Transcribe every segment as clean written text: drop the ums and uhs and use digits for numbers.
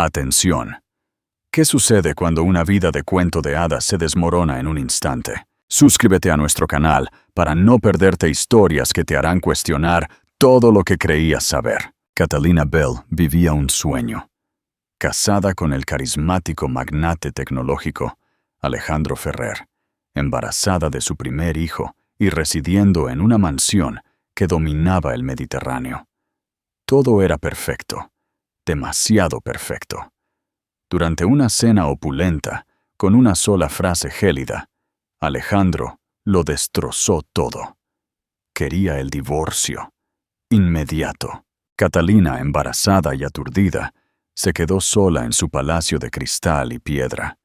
Atención. ¿Qué sucede cuando una vida de cuento de hadas se desmorona en un instante? Suscríbete a nuestro canal para no perderte historias que te harán cuestionar todo lo que creías saber. Catalina Bell vivía un sueño. Casada con el carismático magnate tecnológico Alejandro Ferrer, embarazada de su primer hijo y residiendo en una mansión que dominaba el Mediterráneo. Todo era perfecto, demasiado perfecto. Durante una cena opulenta, con una sola frase gélida, Alejandro lo destrozó todo. Quería el divorcio. Inmediato. Catalina, embarazada y aturdida, se quedó sola en su palacio de cristal y piedra.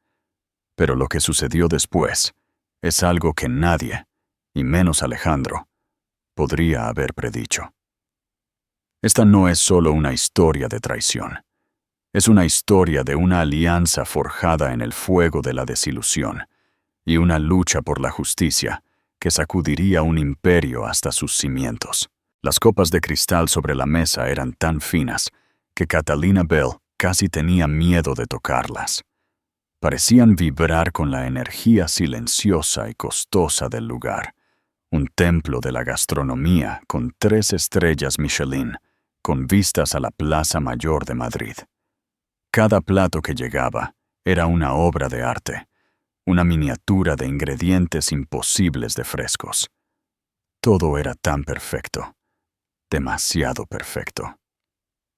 Pero lo que sucedió después es algo que nadie, y menos Alejandro, podría haber predicho. Esta no es solo una historia de traición. Es una historia de una alianza forjada en el fuego de la desilusión y una lucha por la justicia que sacudiría un imperio hasta sus cimientos. Las copas de cristal sobre la mesa eran tan finas que Catalina Bell casi tenía miedo de tocarlas. Parecían vibrar con la energía silenciosa y costosa del lugar, un templo de la gastronomía con 3 estrellas Michelin, con vistas a la Plaza Mayor de Madrid. Cada plato que llegaba era una obra de arte, una miniatura de ingredientes imposibles de frescos. Todo era tan perfecto, demasiado perfecto.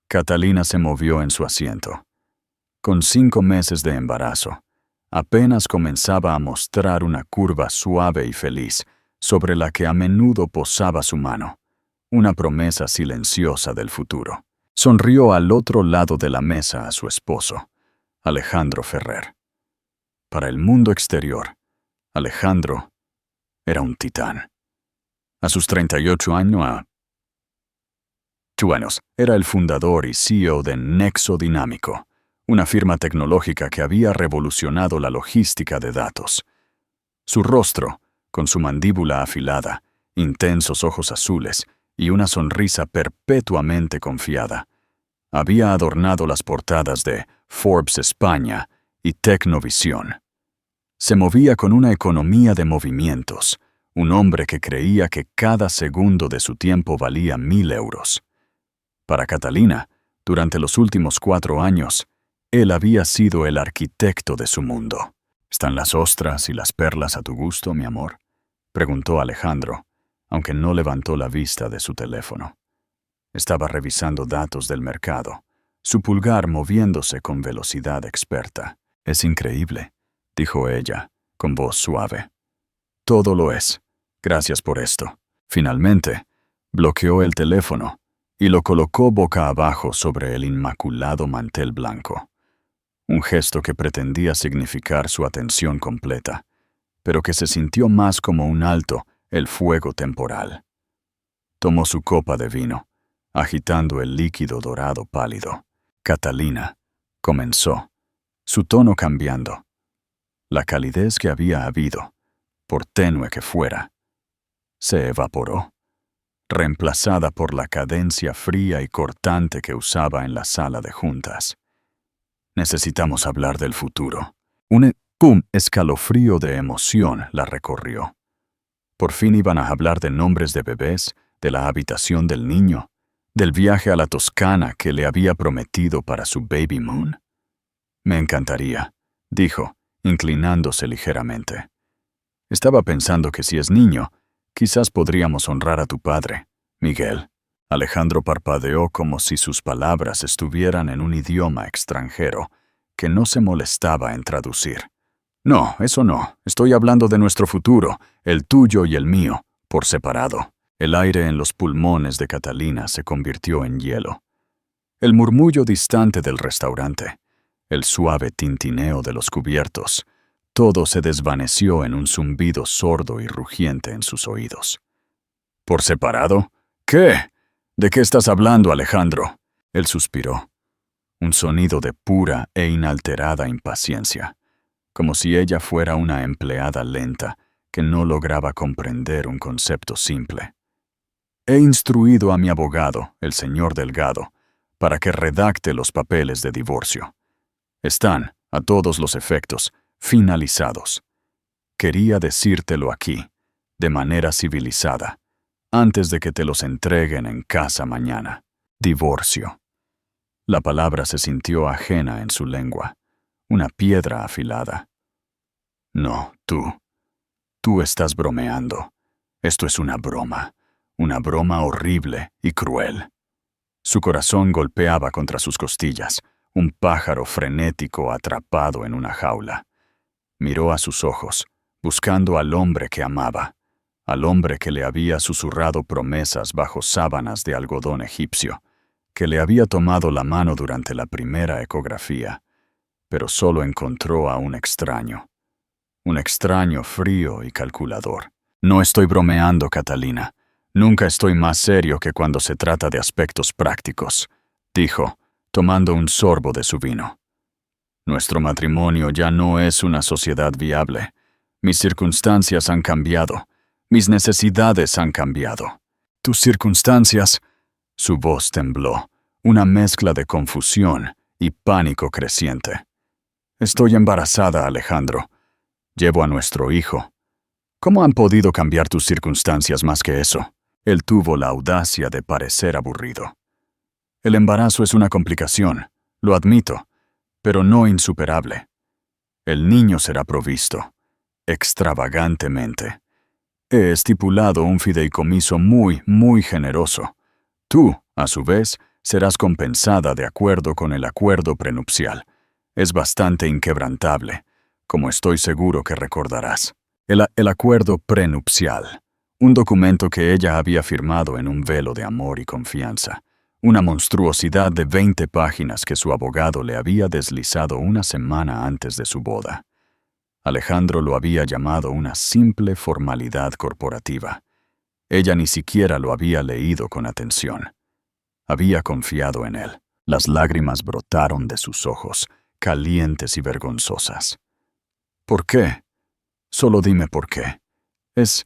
Catalina se movió en su asiento. Con 5 meses de embarazo, apenas comenzaba a mostrar una curva suave y feliz sobre la que a menudo posaba su mano, una promesa silenciosa del futuro. Sonrió al otro lado de la mesa a su esposo, Alejandro Ferrer. Para el mundo exterior, Alejandro era un titán. A sus 38 años, era el fundador y CEO de Nexo Dinámico, una firma tecnológica que había revolucionado la logística de datos. Su rostro, con su mandíbula afilada, intensos ojos azules y una sonrisa perpetuamente confiada, había adornado las portadas de Forbes España y Tecnovisión. Se movía con una economía de movimientos, un hombre que creía que cada segundo de su tiempo valía 1.000 euros. Para Catalina, durante los últimos 4 años, él había sido el arquitecto de su mundo. ¿Están las ostras y las perlas a tu gusto, mi amor?, preguntó Alejandro, aunque no levantó la vista de su teléfono. Estaba revisando datos del mercado, su pulgar moviéndose con velocidad experta. «Es increíble», dijo ella, con voz suave. «Todo lo es. Gracias por esto». Finalmente, bloqueó el teléfono y lo colocó boca abajo sobre el inmaculado mantel blanco. Un gesto que pretendía significar su atención completa, pero que se sintió más como un alto el fuego temporal. Tomó su copa de vino, agitando el líquido dorado pálido. «Catalina», comenzó, su tono cambiando. La calidez que había habido, por tenue que fuera, se evaporó, reemplazada por la cadencia fría y cortante que usaba en la sala de juntas. «Necesitamos hablar del futuro». Un escalofrío de emoción la recorrió. Por fin iban a hablar de nombres de bebés, de la habitación del niño, del viaje a la Toscana que le había prometido para su baby moon. «Me encantaría», dijo, inclinándose ligeramente. «Estaba pensando que si es niño, quizás podríamos honrar a tu padre, Miguel». Alejandro parpadeó como si sus palabras estuvieran en un idioma extranjero que no se molestaba en traducir. «No, eso no. Estoy hablando de nuestro futuro, el tuyo y el mío, por separado». El aire en los pulmones de Catalina se convirtió en hielo. El murmullo distante del restaurante, el suave tintineo de los cubiertos, todo se desvaneció en un zumbido sordo y rugiente en sus oídos. «¿Por separado? ¿Qué? ¿De qué estás hablando, Alejandro?». Él suspiró, un sonido de pura e inalterada impaciencia, como si ella fuera una empleada lenta que no lograba comprender un concepto simple. «He instruido a mi abogado, el señor Delgado, para que redacte los papeles de divorcio. Están, a todos los efectos, finalizados. Quería decírtelo aquí, de manera civilizada, antes de que te los entreguen en casa mañana. Divorcio. La palabra se sintió ajena en su lengua, una piedra afilada. No, tú estás bromeando. Esto es una broma horrible y cruel. Su corazón golpeaba contra sus costillas, un pájaro frenético atrapado en una jaula. Miró a sus ojos, buscando al hombre que amaba, al hombre que le había susurrado promesas bajo sábanas de algodón egipcio, que le había tomado la mano durante la primera ecografía, pero solo encontró a un extraño frío y calculador. No estoy bromeando, Catalina. Nunca estoy más serio que cuando se trata de aspectos prácticos, dijo, tomando un sorbo de su vino. Nuestro matrimonio ya no es una sociedad viable. Mis circunstancias han cambiado. Mis necesidades han cambiado. Tus circunstancias... Su voz tembló, una mezcla de confusión y pánico creciente. Estoy embarazada, Alejandro. Llevo a nuestro hijo. ¿Cómo han podido cambiar tus circunstancias más que eso? Él tuvo la audacia de parecer aburrido. El embarazo es una complicación, lo admito, pero no insuperable. El niño será provisto, extravagantemente. He estipulado un fideicomiso muy generoso. Tú, a su vez, serás compensada de acuerdo con el acuerdo prenupcial. Es bastante inquebrantable, como estoy seguro que recordarás. El acuerdo prenupcial, un documento que ella había firmado en un velo de amor y confianza, una monstruosidad de 20 páginas que su abogado le había deslizado una semana antes de su boda. Alejandro lo había llamado una simple formalidad corporativa. Ella ni siquiera lo había leído con atención. Había confiado en él. Las lágrimas brotaron de sus ojos, calientes y vergonzosas. ¿Por qué? Solo dime por qué. ¿Es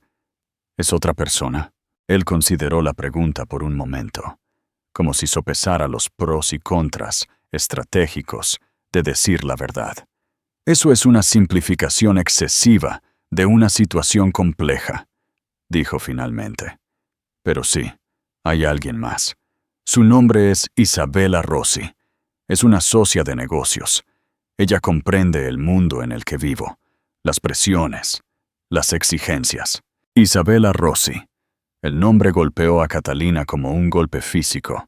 otra persona? Él consideró la pregunta por un momento, como si sopesara los pros y contras estratégicos de decir la verdad. Eso es una simplificación excesiva de una situación compleja, dijo finalmente. Pero sí, hay alguien más. Su nombre es Isabella Rossi. Es una socia de negocios. Ella comprende el mundo en el que vivo, las presiones, las exigencias. Isabella Rossi. El nombre golpeó a Catalina como un golpe físico.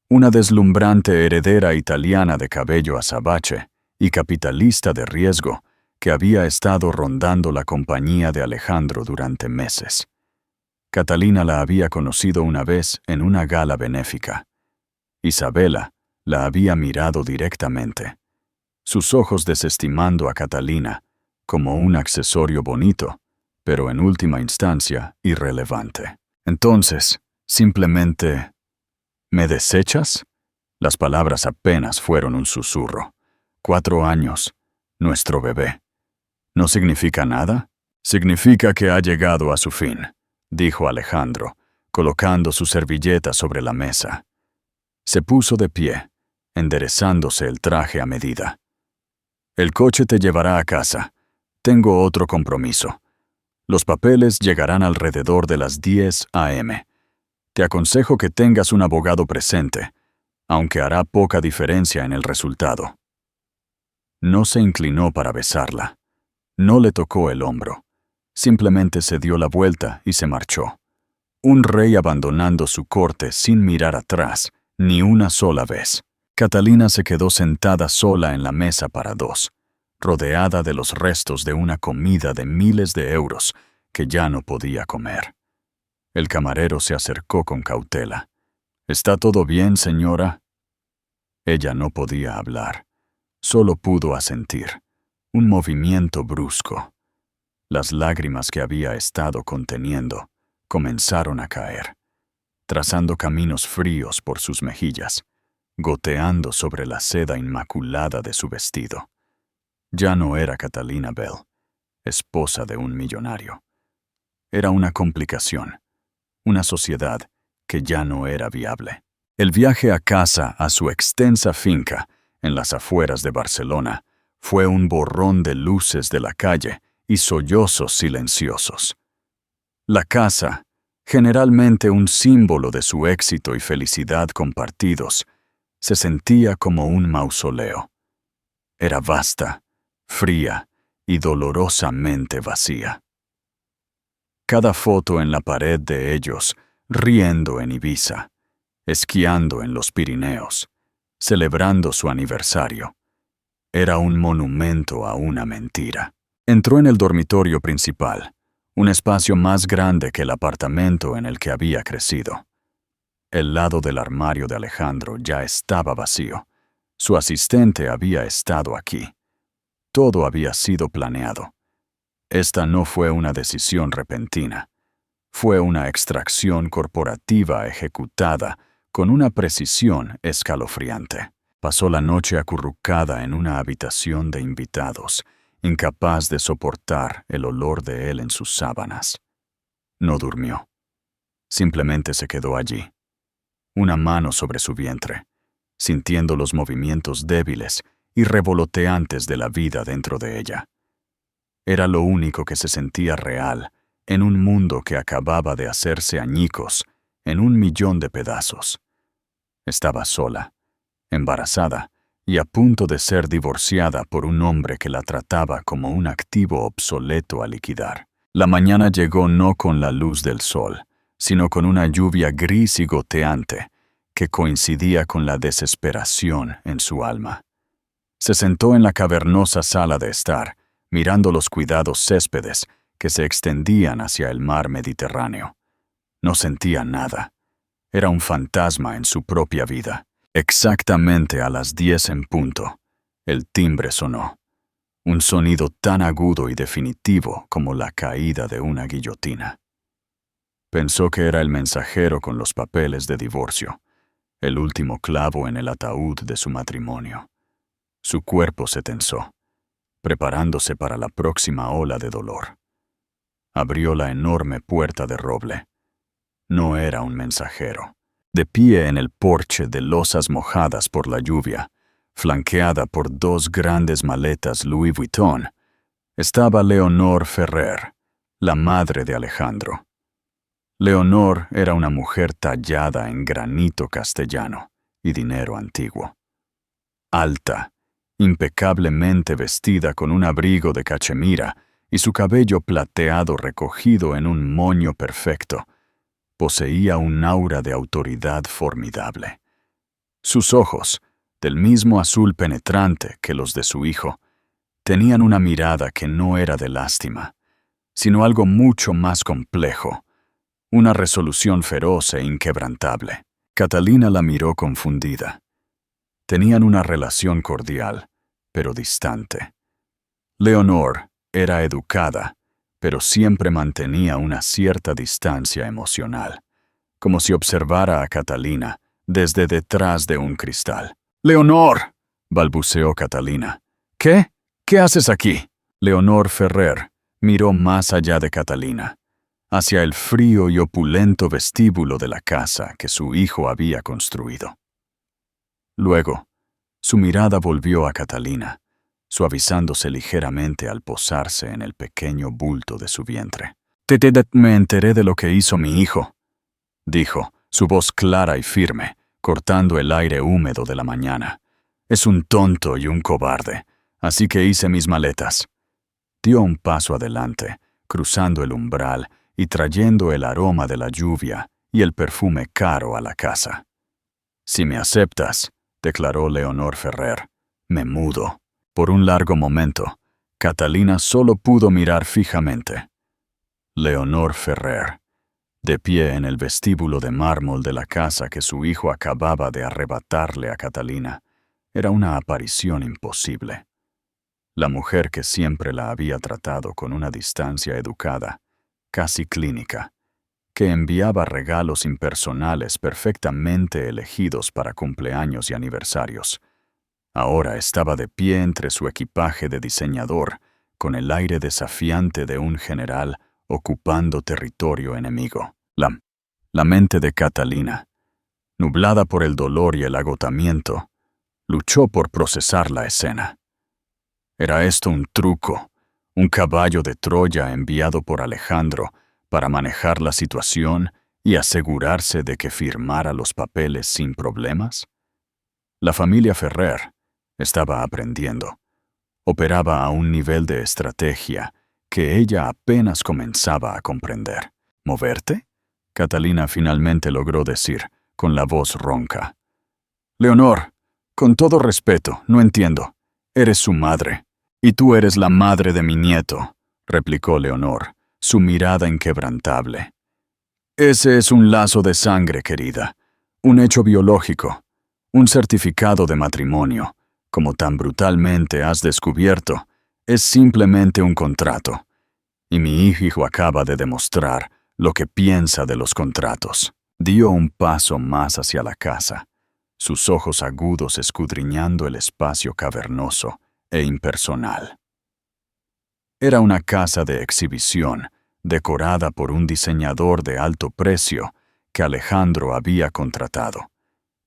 Una deslumbrante heredera italiana de cabello azabache y capitalista de riesgo que había estado rondando la compañía de Alejandro durante meses. Catalina la había conocido una vez en una gala benéfica. Isabella la había mirado directamente, sus ojos desestimando a Catalina como un accesorio bonito, pero en última instancia irrelevante. Entonces, simplemente... ¿Me desechas? Las palabras apenas fueron un susurro. 4 años, nuestro bebé. ¿No significa nada? Significa que ha llegado a su fin, dijo Alejandro, colocando su servilleta sobre la mesa. Se puso de pie, enderezándose el traje a medida. El coche te llevará a casa. Tengo otro compromiso. Los papeles llegarán alrededor de las 10 a.m. Te aconsejo que tengas un abogado presente, aunque hará poca diferencia en el resultado. No se inclinó para besarla. No le tocó el hombro. Simplemente se dio la vuelta y se marchó. Un rey abandonando su corte sin mirar atrás, ni una sola vez. Catalina se quedó sentada sola en la mesa para 2, rodeada de los restos de una comida de miles de euros que ya no podía comer. El camarero se acercó con cautela. ¿Está todo bien, señora? Ella no podía hablar. Solo pudo asentir. Un movimiento brusco. Las lágrimas que había estado conteniendo comenzaron a caer, trazando caminos fríos por sus mejillas, goteando sobre la seda inmaculada de su vestido. Ya no era Catalina Bell, esposa de un millonario. Era una complicación, una sociedad que ya no era viable. El viaje a casa, a su extensa finca, en las afueras de Barcelona, fue un borrón de luces de la calle y sollozos silenciosos. La casa, generalmente un símbolo de su éxito y felicidad compartidos, se sentía como un mausoleo. Era vasta, fría y dolorosamente vacía. Cada foto en la pared de ellos, riendo en Ibiza, esquiando en los Pirineos, celebrando su aniversario, era un monumento a una mentira. Entró en el dormitorio principal, un espacio más grande que el apartamento en el que había crecido. El lado del armario de Alejandro ya estaba vacío. Su asistente había estado aquí. Todo había sido planeado. Esta no fue una decisión repentina. Fue una extracción corporativa ejecutada con una precisión escalofriante. Pasó la noche acurrucada en una habitación de invitados, incapaz de soportar el olor de él en sus sábanas. No durmió. Simplemente se quedó allí, una mano sobre su vientre, sintiendo los movimientos débiles y revoloteantes de la vida dentro de ella. Era lo único que se sentía real en un mundo que acababa de hacerse añicos en 1.000.000 de pedazos. Estaba sola, embarazada y a punto de ser divorciada por un hombre que la trataba como un activo obsoleto a liquidar. La mañana llegó no con la luz del sol, sino con una lluvia gris y goteante que coincidía con la desesperación en su alma. Se sentó en la cavernosa sala de estar, mirando los cuidados céspedes que se extendían hacia el mar Mediterráneo. No sentía nada. Era un fantasma en su propia vida. Exactamente a las 10 en punto, el timbre sonó. Un sonido tan agudo y definitivo como la caída de una guillotina. Pensó que era el mensajero con los papeles de divorcio, el último clavo en el ataúd de su matrimonio. Su cuerpo se tensó, preparándose para la próxima ola de dolor. Abrió la enorme puerta de roble. No era un mensajero. De pie en el porche de losas mojadas por la lluvia, flanqueada por 2 grandes maletas Louis Vuitton, estaba Leonor Ferrer, la madre de Alejandro. Leonor era una mujer tallada en granito castellano y dinero antiguo. Alta, impecablemente vestida con un abrigo de cachemira y su cabello plateado recogido en un moño perfecto, poseía un aura de autoridad formidable. Sus ojos, del mismo azul penetrante que los de su hijo, tenían una mirada que no era de lástima, sino algo mucho más complejo, una resolución feroz e inquebrantable. Catalina la miró confundida. Tenían una relación cordial, pero distante. Leonor era educada, pero siempre mantenía una cierta distancia emocional, como si observara a Catalina desde detrás de un cristal. «¡Leonor!», balbuceó Catalina. «¿Qué? ¿Qué haces aquí?». Leonor Ferrer miró más allá de Catalina, hacia el frío y opulento vestíbulo de la casa que su hijo había construido. Luego, su mirada volvió a Catalina, suavizándose ligeramente al posarse en el pequeño bulto de su vientre. «Me enteré de lo que hizo mi hijo», dijo, su voz clara y firme, cortando el aire húmedo de la mañana. «Es un tonto y un cobarde, así que hice mis maletas». Dio un paso adelante, cruzando el umbral y trayendo el aroma de la lluvia y el perfume caro a la casa. «Si me aceptas», declaró Leonor Ferrer, «me mudo». Por un largo momento, Catalina solo pudo mirar fijamente. Leonor Ferrer, de pie en el vestíbulo de mármol de la casa que su hijo acababa de arrebatarle a Catalina, era una aparición imposible. La mujer que siempre la había tratado con una distancia educada, casi clínica, que enviaba regalos impersonales perfectamente elegidos para cumpleaños y aniversarios, ahora estaba de pie entre su equipaje de diseñador, con el aire desafiante de un general ocupando territorio enemigo. La mente de Catalina, nublada por el dolor y el agotamiento, Luchó por procesar la escena. ¿Era esto un truco, un caballo de Troya enviado por Alejandro para manejar la situación y asegurarse de que firmara los papeles sin problemas? La familia Ferrer estaba aprendiendo. Operaba a un nivel de estrategia que ella apenas comenzaba a comprender. ¿Moverte? Catalina finalmente logró decir, con la voz ronca. Leonor, con todo respeto, no entiendo. Eres su madre. Y tú eres la madre de mi nieto, replicó Leonor, su mirada inquebrantable. Ese es un lazo de sangre, querida. Un hecho biológico. Un certificado de matrimonio, como tan brutalmente has descubierto, es simplemente un contrato. Y mi hijo acaba de demostrar lo que piensa de los contratos. Dio un paso más hacia la casa, sus ojos agudos escudriñando el espacio cavernoso e impersonal. Era una casa de exhibición, decorada por un diseñador de alto precio que Alejandro había contratado,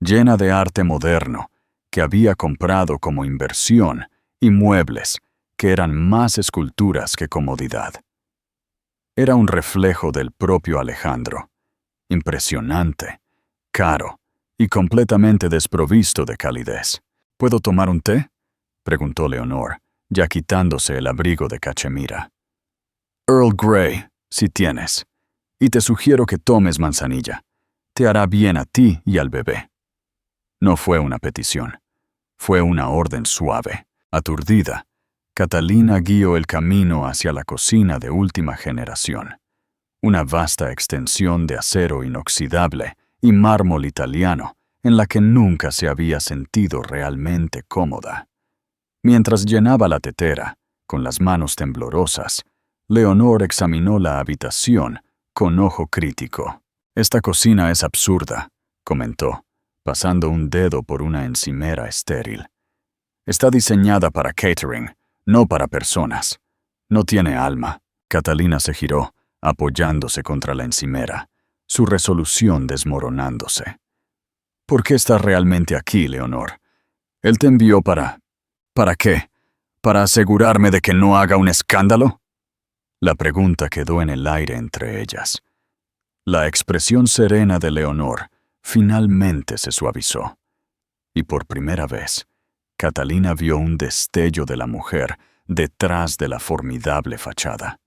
llena de arte moderno, que había comprado como inversión, y muebles, que eran más esculturas que comodidad. Era un reflejo del propio Alejandro, impresionante, caro y completamente desprovisto de calidez. ¿Puedo tomar un té?, preguntó Leonor, ya quitándose el abrigo de cachemira. Earl Grey, si tienes, y te sugiero que tomes manzanilla. Te hará bien a ti y al bebé. No fue una petición, fue una orden suave. Aturdida, Catalina guió el camino hacia la cocina de última generación, una vasta extensión de acero inoxidable y mármol italiano en la que nunca se había sentido realmente cómoda. Mientras llenaba la tetera, con las manos temblorosas, Leonor examinó la habitación con ojo crítico. Esta cocina es absurda, comentó, pasando un dedo por una encimera estéril. Está diseñada para catering, no para personas. No tiene alma. Catalina se giró, apoyándose contra la encimera, su resolución desmoronándose. ¿Por qué estás realmente aquí, Leonor? Él te envió para... ¿Para qué? ¿Para asegurarme de que no haga un escándalo? La pregunta quedó en el aire entre ellas. La expresión serena de Leonor finalmente se suavizó. Y por primera vez, Catalina vio un destello de la mujer detrás de la formidable fachada.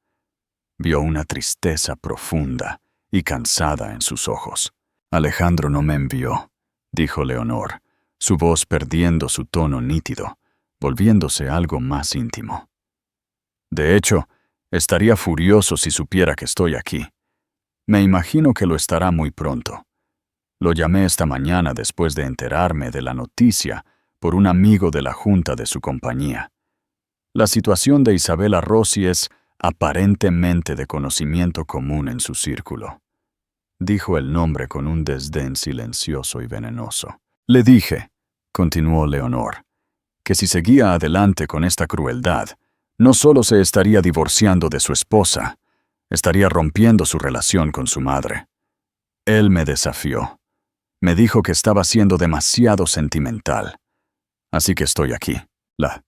Vio una tristeza profunda y cansada en sus ojos. Alejandro no me envió, dijo Leonor, su voz perdiendo su tono nítido, volviéndose algo más íntimo. De hecho, estaría furioso si supiera que estoy aquí. Me imagino que lo estará muy pronto. Lo llamé esta mañana después de enterarme de la noticia por un amigo de la junta de su compañía. La situación de Isabella Rossi es aparentemente de conocimiento común en su círculo. Dijo el nombre con un desdén silencioso y venenoso. Le dije, continuó Leonor, que si seguía adelante con esta crueldad, no solo se estaría divorciando de su esposa, estaría rompiendo su relación con su madre. Él me desafió. Me dijo que estaba siendo demasiado sentimental. Así que estoy aquí. La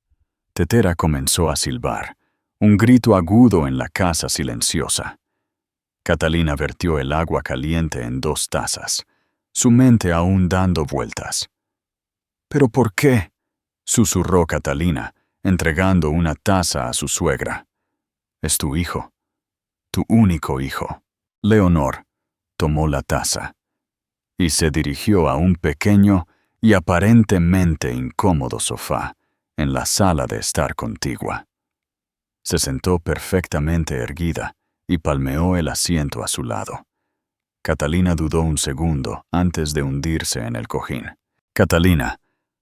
tetera comenzó a silbar, un grito agudo en la casa silenciosa. Catalina vertió el agua caliente en 2 tazas, su mente aún dando vueltas. ¿Pero por qué?, susurró Catalina, entregando una taza a su suegra. Es tu hijo, tu único hijo. Leonor tomó la taza y se dirigió a un pequeño y aparentemente incómodo sofá en la sala de estar contigua. Se sentó perfectamente erguida y palmeó el asiento a su lado. Catalina dudó un segundo antes de hundirse en el cojín. Catalina,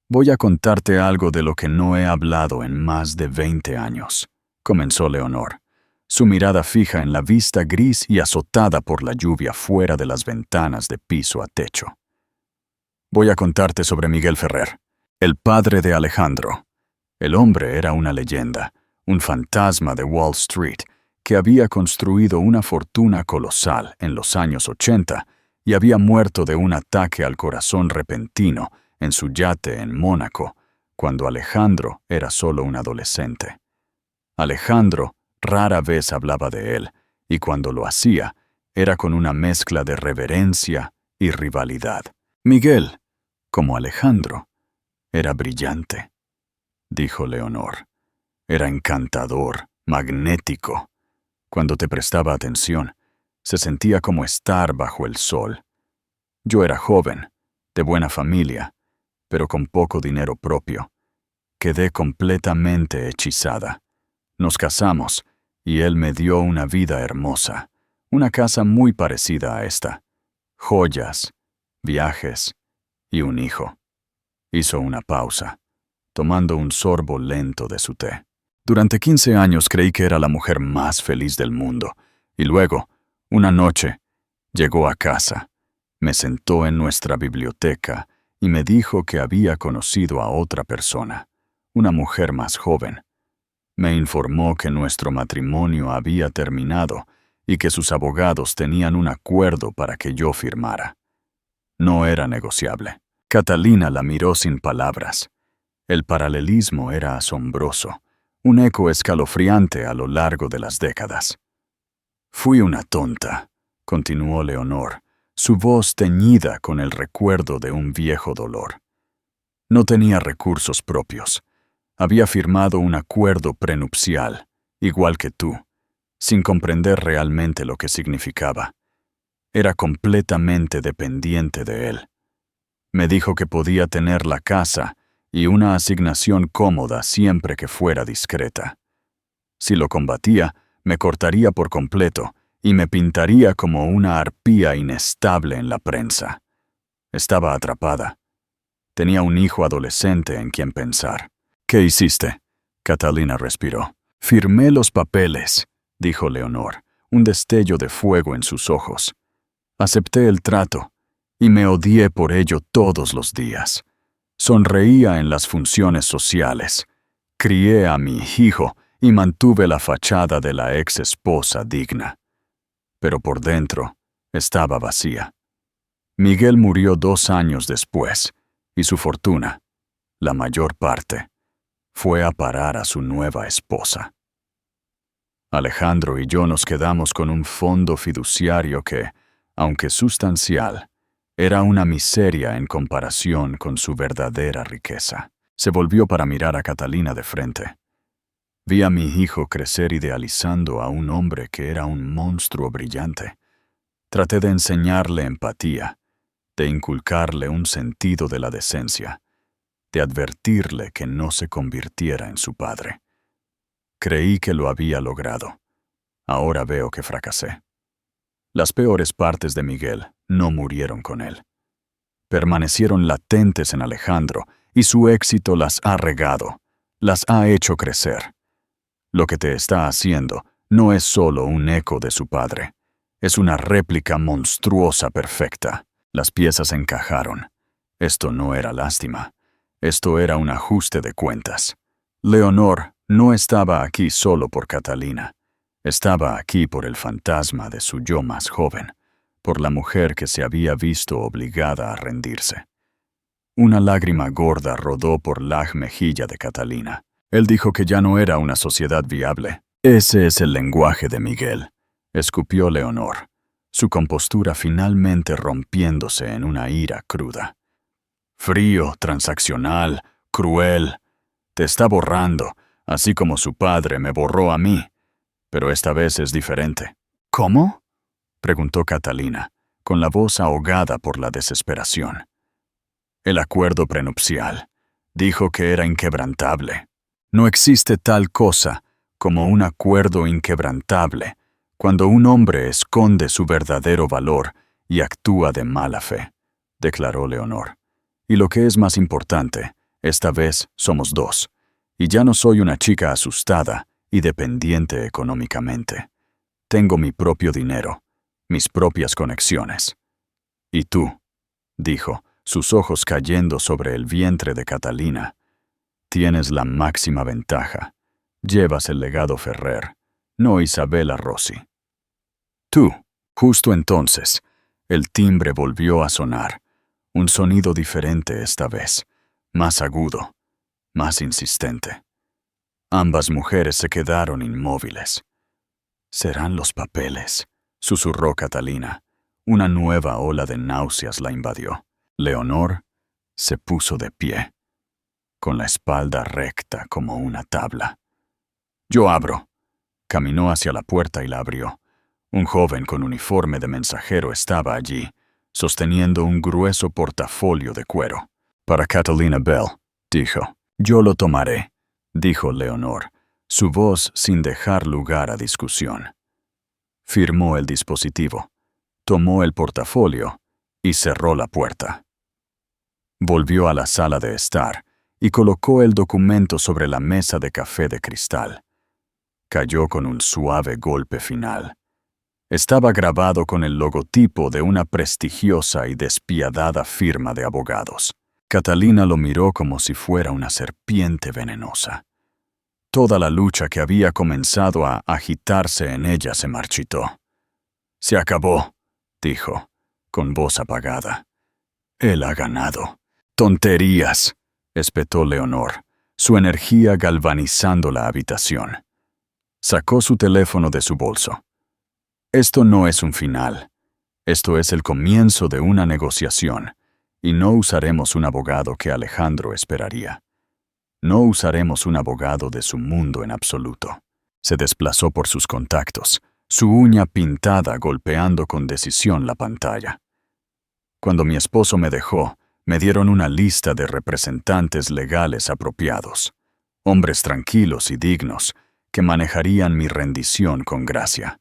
voy a contarte algo de lo que no he hablado en más de 20 años, comenzó Leonor, su mirada fija en la vista gris y azotada por la lluvia fuera de las ventanas de piso a techo. Voy a contarte sobre Miguel Ferrer, el padre de Alejandro. El hombre era una leyenda, un fantasma de Wall Street, que había construido una fortuna colosal en los años 80 y había muerto de un ataque al corazón repentino en su yate en Mónaco cuando Alejandro era solo un adolescente. Alejandro rara vez hablaba de él, y cuando lo hacía, era con una mezcla de reverencia y rivalidad. Miguel, como Alejandro, era brillante, dijo Leonor. Era encantador, magnético. Cuando te prestaba atención, se sentía como estar bajo el sol. Yo era joven, de buena familia, pero con poco dinero propio. Quedé completamente hechizada. Nos casamos, y él me dio una vida hermosa, una casa muy parecida a esta, joyas, viajes y un hijo. Hizo una pausa, tomando un sorbo lento de su té. Durante 15 años creí que era la mujer más feliz del mundo, y luego, una noche, llegó a casa, me sentó en nuestra biblioteca y me dijo que había conocido a otra persona, una mujer más joven. Me informó que nuestro matrimonio había terminado y que sus abogados tenían un acuerdo para que yo firmara. No era negociable. Catalina la miró sin palabras. El paralelismo era asombroso, un eco escalofriante a lo largo de las décadas. Fui una tonta, continuó Leonor, su voz teñida con el recuerdo de un viejo dolor. No tenía recursos propios. Había firmado un acuerdo prenupcial, igual que tú, sin comprender realmente lo que significaba. Era completamente dependiente de él. Me dijo que podía tener la casa y una asignación cómoda siempre que fuera discreta. Si lo combatía, me cortaría por completo y me pintaría como una arpía inestable en la prensa. Estaba atrapada. Tenía un hijo adolescente en quien pensar. ¿Qué hiciste? Catalina respiró. Firmé los papeles, dijo Leonor, un destello de fuego en sus ojos. Acepté el trato, y me odié por ello todos los días. Sonreía en las funciones sociales. Crié a mi hijo y mantuve la fachada de la ex esposa digna. Pero por dentro estaba vacía. Miguel murió 2 años después, y su fortuna, la mayor parte, fue a parar a su nueva esposa. Alejandro y yo nos quedamos con un fondo fiduciario que, aunque sustancial, era una miseria en comparación con su verdadera riqueza. Se volvió para mirar a Catalina de frente. Vi a mi hijo crecer idealizando a un hombre que era un monstruo brillante. Traté de enseñarle empatía, de inculcarle un sentido de la decencia, de advertirle que no se convirtiera en su padre. Creí que lo había logrado. Ahora veo que fracasé. Las peores partes de Miguel no murieron con él. Permanecieron latentes en Alejandro y su éxito las ha regado, las ha hecho crecer. Lo que te está haciendo no es solo un eco de su padre. Es una réplica monstruosa perfecta. Las piezas encajaron. Esto no era lástima. Esto era un ajuste de cuentas. Leonor no estaba aquí solo por Catalina. Estaba aquí por el fantasma de su yo más joven, por la mujer que se había visto obligada a rendirse. Una lágrima gorda rodó por la mejilla de Catalina. Él dijo que ya no era una sociedad viable. Ese es el lenguaje de Miguel, escupió Leonor, su compostura finalmente rompiéndose en una ira cruda. Frío, transaccional, cruel. Te está borrando, así como su padre me borró a mí. Pero esta vez es diferente. ¿Cómo? Preguntó Catalina, con la voz ahogada por la desesperación. El acuerdo prenupcial. Dijo que era inquebrantable. No existe tal cosa como un acuerdo inquebrantable cuando un hombre esconde su verdadero valor y actúa de mala fe, declaró Leonor. Y lo que es más importante, esta vez somos dos, y ya no soy una chica asustada y dependiente económicamente. Tengo mi propio dinero, mis propias conexiones. Y tú, dijo, sus ojos cayendo sobre el vientre de Catalina, tienes la máxima ventaja. Llevas el legado Ferrer, no Isabella Rossi. Tú, justo entonces, el timbre volvió a sonar, un sonido diferente esta vez, más agudo, más insistente. Ambas mujeres se quedaron inmóviles. «Serán los papeles», susurró Catalina. Una nueva ola de náuseas la invadió. Leonor se puso de pie, con la espalda recta como una tabla. «Yo abro». Caminó hacia la puerta y la abrió. Un joven con uniforme de mensajero estaba allí, sosteniendo un grueso portafolio de cuero. «Para Catalina Bell», dijo. «Yo lo tomaré», dijo Leonor, su voz sin dejar lugar a discusión. Firmó el dispositivo, tomó el portafolio y cerró la puerta. Volvió a la sala de estar y colocó el documento sobre la mesa de café de cristal. Cayó con un suave golpe final. Estaba grabado con el logotipo de una prestigiosa y despiadada firma de abogados. Catalina lo miró como si fuera una serpiente venenosa. Toda la lucha que había comenzado a agitarse en ella se marchitó. «Se acabó», dijo, con voz apagada. «Él ha ganado». «Tonterías», espetó Leonor, su energía galvanizando la habitación. Sacó su teléfono de su bolso. «Esto no es un final. Esto es el comienzo de una negociación, y no usaremos un abogado que Alejandro esperaría. No usaremos un abogado de su mundo en absoluto». Se desplazó por sus contactos, su uña pintada golpeando con decisión la pantalla. «Cuando mi esposo me dejó, me dieron una lista de representantes legales apropiados, hombres tranquilos y dignos, que manejarían mi rendición con gracia.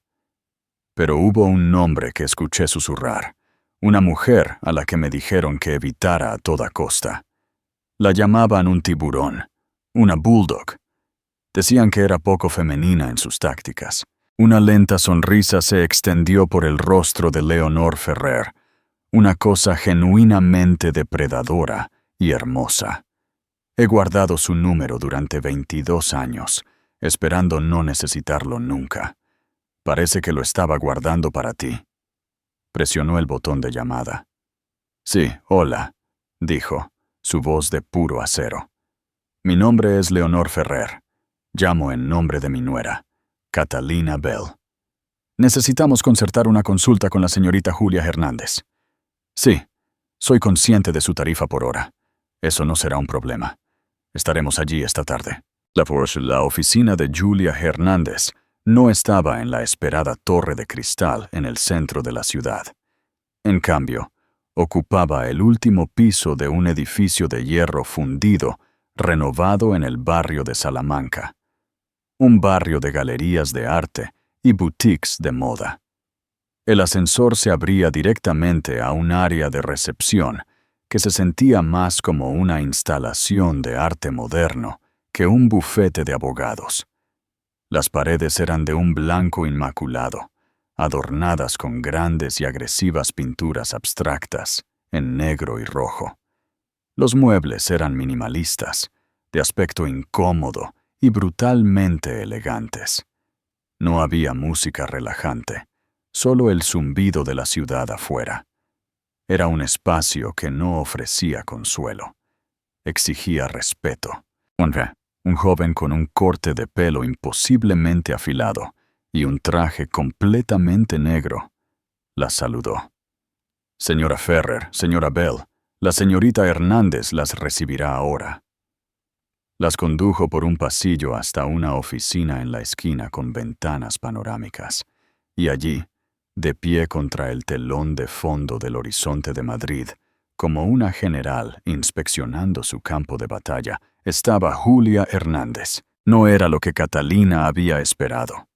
Pero hubo un nombre que escuché susurrar, una mujer a la que me dijeron que evitara a toda costa. La llamaban un tiburón, una bulldog. Decían que era poco femenina en sus tácticas. Una lenta sonrisa se extendió por el rostro de Leonor Ferrer, una cosa genuinamente depredadora y hermosa. He guardado su número durante 22 años, esperando no necesitarlo nunca. Parece que lo estaba guardando para ti». Presionó el botón de llamada. «Sí, hola», dijo, su voz de puro acero. «Mi nombre es Leonor Ferrer. Llamo en nombre de mi nuera, Catalina Bell. Necesitamos concertar una consulta con la señorita Julia Hernández». «Sí, soy consciente de su tarifa por hora. Eso no será un problema. Estaremos allí esta tarde». La oficina de Julia Hernández no estaba en la esperada torre de cristal en el centro de la ciudad. En cambio, ocupaba el último piso de un edificio de hierro fundido renovado en el barrio de Salamanca. Un barrio de galerías de arte y boutiques de moda. El ascensor se abría directamente a un área de recepción que se sentía más como una instalación de arte moderno que un bufete de abogados. Las paredes eran de un blanco inmaculado, adornadas con grandes y agresivas pinturas abstractas, en negro y rojo. Los muebles eran minimalistas, de aspecto incómodo y brutalmente elegantes. No había música relajante, solo el zumbido de la ciudad afuera. Era un espacio que no ofrecía consuelo. Exigía respeto. Un joven con un corte de pelo imposiblemente afilado y un traje completamente negro la saludó. «Señora Ferrer, señora Bell, la señorita Hernández las recibirá ahora». Las condujo por un pasillo hasta una oficina en la esquina con ventanas panorámicas, y allí, de pie contra el telón de fondo del horizonte de Madrid, como una general inspeccionando su campo de batalla, estaba Julia Hernández. No era lo que Catalina había esperado.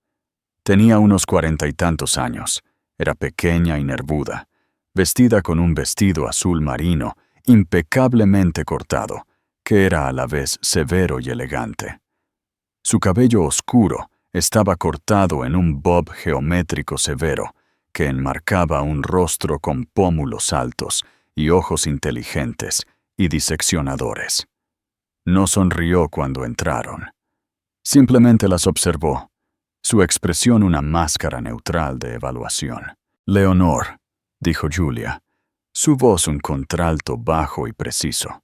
Tenía unos 40 y tantos años, era pequeña y nervuda, vestida con un vestido azul marino impecablemente cortado, que era a la vez severo y elegante. Su cabello oscuro estaba cortado en un bob geométrico severo, que enmarcaba un rostro con pómulos altos y ojos inteligentes y diseccionadores. No sonrió cuando entraron. Simplemente las observó, su expresión una máscara neutral de evaluación. «Leonor», dijo Julia, su voz un contralto bajo y preciso.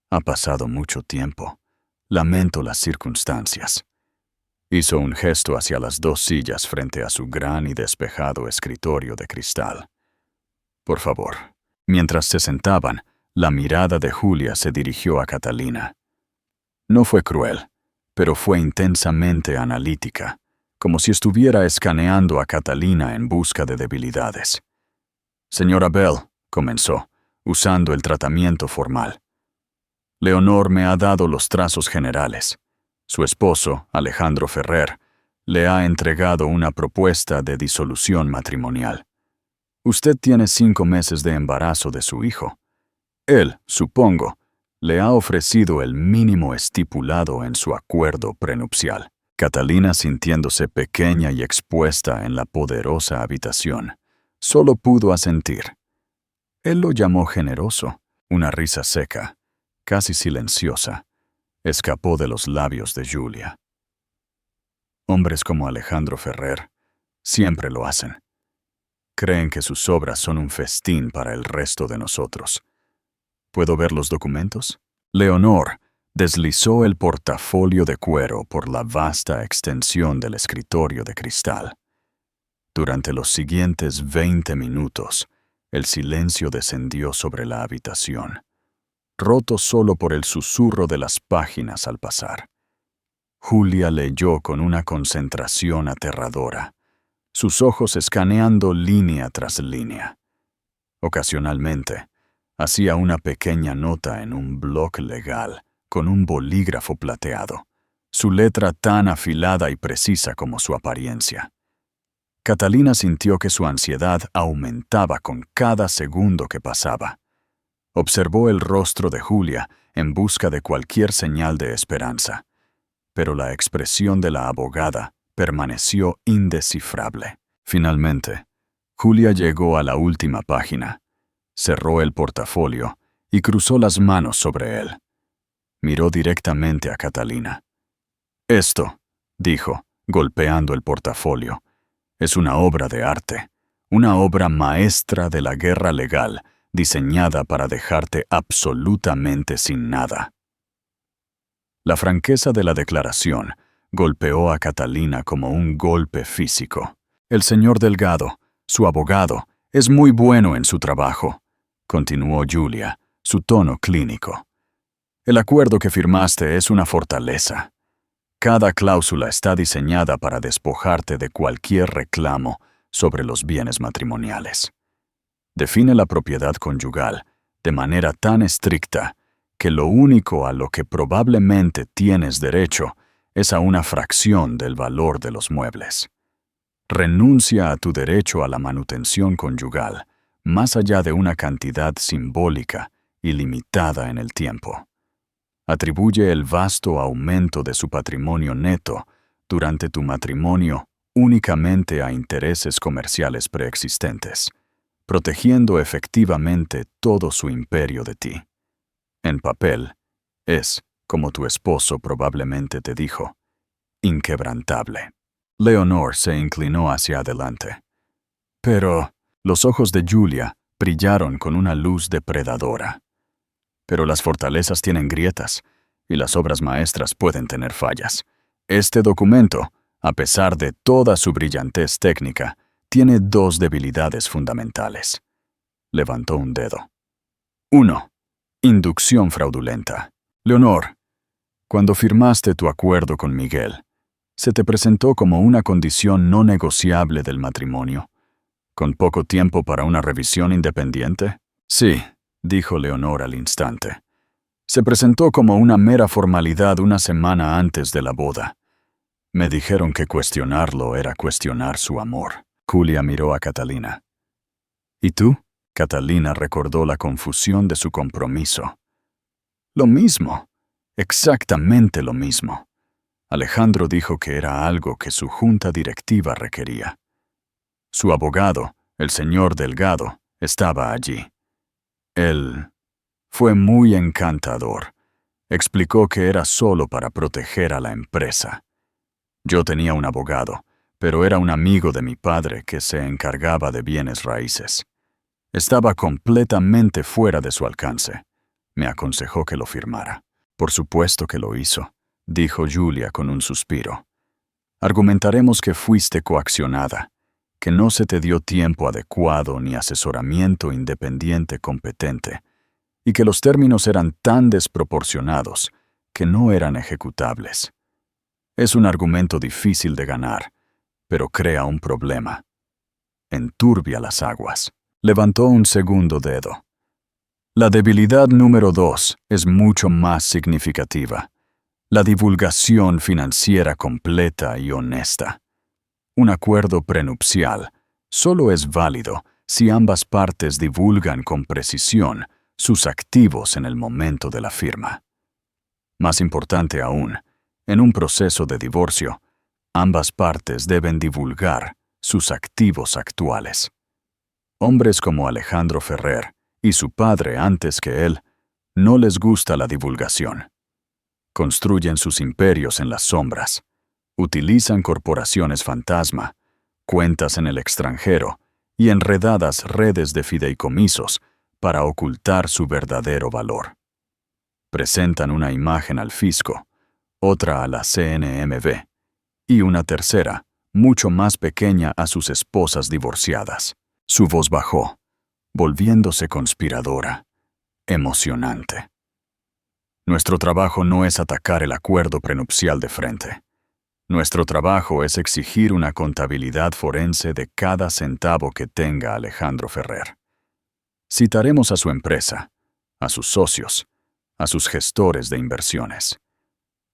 «Ha pasado mucho tiempo. Lamento las circunstancias. Hizo un gesto hacia las 2 sillas frente a su gran y despejado escritorio de cristal. Por favor. Mientras se sentaban, la mirada de Julia se dirigió a Catalina. No fue cruel, pero fue intensamente analítica, como si estuviera escaneando a Catalina en busca de debilidades. Señora Bell, comenzó, usando el tratamiento formal. Leonor me ha dado los trazos generales. Su esposo, Alejandro Ferrer, le ha entregado una propuesta de disolución matrimonial. Usted tiene 5 meses de embarazo de su hijo. Él, supongo, le ha ofrecido el mínimo estipulado en su acuerdo prenupcial. Catalina, sintiéndose pequeña y expuesta en la poderosa habitación, solo pudo asentir. Él lo llamó generoso. Una risa seca, casi silenciosa, escapó de los labios de Julia. Hombres como Alejandro Ferrer siempre lo hacen. Creen que sus obras son un festín para el resto de nosotros. ¿Puedo ver los documentos? Leonor deslizó el portafolio de cuero por la vasta extensión del escritorio de cristal. Durante los siguientes 20 minutos, el silencio descendió sobre la habitación, roto solo por el susurro de las páginas al pasar. Julia leyó con una concentración aterradora, sus ojos escaneando línea tras línea. Ocasionalmente, hacía una pequeña nota en un bloc legal con un bolígrafo plateado, su letra tan afilada y precisa como su apariencia. Catalina sintió que su ansiedad aumentaba con cada segundo que pasaba. Observó el rostro de Julia en busca de cualquier señal de esperanza, pero la expresión de la abogada permaneció indescifrable. Finalmente, Julia llegó a la última página, cerró el portafolio y cruzó las manos sobre él. Miró directamente a Catalina. «Esto», dijo, golpeando el portafolio, «es una obra de arte, una obra maestra de la guerra legal, diseñada para dejarte absolutamente sin nada». La franqueza de la declaración golpeó a Catalina como un golpe físico. «El señor Delgado, su abogado, es muy bueno en su trabajo», continuó Julia, su tono clínico. «El acuerdo que firmaste es una fortaleza. Cada cláusula está diseñada para despojarte de cualquier reclamo sobre los bienes matrimoniales. Define la propiedad conyugal de manera tan estricta que lo único a lo que probablemente tienes derecho es a una fracción del valor de los muebles. Renuncia a tu derecho a la manutención conyugal, más allá de una cantidad simbólica y limitada en el tiempo. Atribuye el vasto aumento de su patrimonio neto durante tu matrimonio únicamente a intereses comerciales preexistentes, protegiendo efectivamente todo su imperio de ti. En papel, es, como tu esposo probablemente te dijo, inquebrantable». Leonor se inclinó hacia adelante. «Pero...» Los ojos de Julia brillaron con una luz depredadora. «Pero las fortalezas tienen grietas, y las obras maestras pueden tener fallas. Este documento, a pesar de toda su brillantez técnica, tiene 2 debilidades fundamentales». Levantó un dedo. 1. Inducción fraudulenta. Leonor, cuando firmaste tu acuerdo con Miguel, ¿se te presentó como una condición no negociable del matrimonio, con poco tiempo para una revisión independiente? «Sí», dijo Leonor al instante. «Se presentó como una mera formalidad una semana antes de la boda. Me dijeron que cuestionarlo era cuestionar su amor». Julia miró a Catalina. «¿Y tú?» Catalina recordó la confusión de su compromiso. «Lo mismo, exactamente lo mismo. Alejandro dijo que era algo que su junta directiva requería. Su abogado, el señor Delgado, estaba allí. Él fue muy encantador. Explicó que era solo para proteger a la empresa. Yo tenía un abogado, pero era un amigo de mi padre que se encargaba de bienes raíces. Estaba completamente fuera de su alcance. Me aconsejó que lo firmara. Por supuesto que lo hizo. dijo Julia con un suspiro. Argumentaremos que fuiste coaccionada, que no se te dio tiempo adecuado ni asesoramiento independiente competente, y que los términos eran tan desproporcionados que no eran ejecutables. Es un argumento difícil de ganar, pero crea un problema. Enturbia las aguas. Levantó un segundo dedo. La debilidad número 2 es mucho más significativa. La divulgación financiera completa y honesta. Un acuerdo prenupcial solo es válido si ambas partes divulgan con precisión sus activos en el momento de la firma. Más importante aún, en un proceso de divorcio, ambas partes deben divulgar sus activos actuales. Hombres como Alejandro Ferrer y su padre antes que él, no les gusta la divulgación. Construyen sus imperios en las sombras, utilizan corporaciones fantasma, cuentas en el extranjero y enredadas redes de fideicomisos para ocultar su verdadero valor. Presentan una imagen al fisco, otra a la CNMV y una tercera, mucho más pequeña, a sus esposas divorciadas. Su voz bajó, volviéndose conspiradora, emocionante. Nuestro trabajo no es atacar el acuerdo prenupcial de frente. Nuestro trabajo es exigir una contabilidad forense de cada centavo que tenga Alejandro Ferrer. Citaremos a su empresa, a sus socios, a sus gestores de inversiones.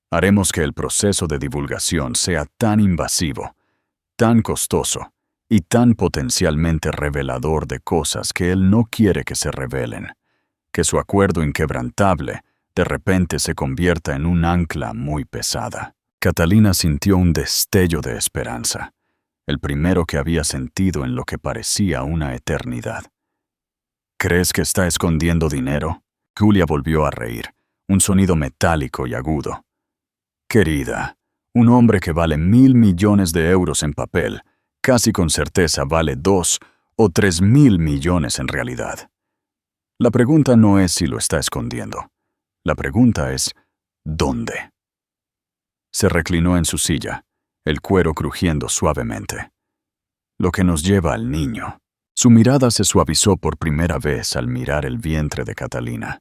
Haremos que el proceso de divulgación sea tan invasivo, tan costoso y tan potencialmente revelador de cosas que él no quiere que se revelen, que su acuerdo inquebrantable de repente se convierta en un ancla muy pesada. Catalina sintió un destello de esperanza, el primero que había sentido en lo que parecía una eternidad. ¿Crees que está escondiendo dinero? Julia volvió a reír, un sonido metálico y agudo. Querida, un hombre que vale 1.000 millones de euros en papel, casi con certeza vale 2 o 3.000 millones en realidad. La pregunta no es si lo está escondiendo. La pregunta es, ¿dónde? Se reclinó en su silla, el cuero crujiendo suavemente. Lo que nos lleva al niño. Su mirada se suavizó por primera vez al mirar el vientre de Catalina.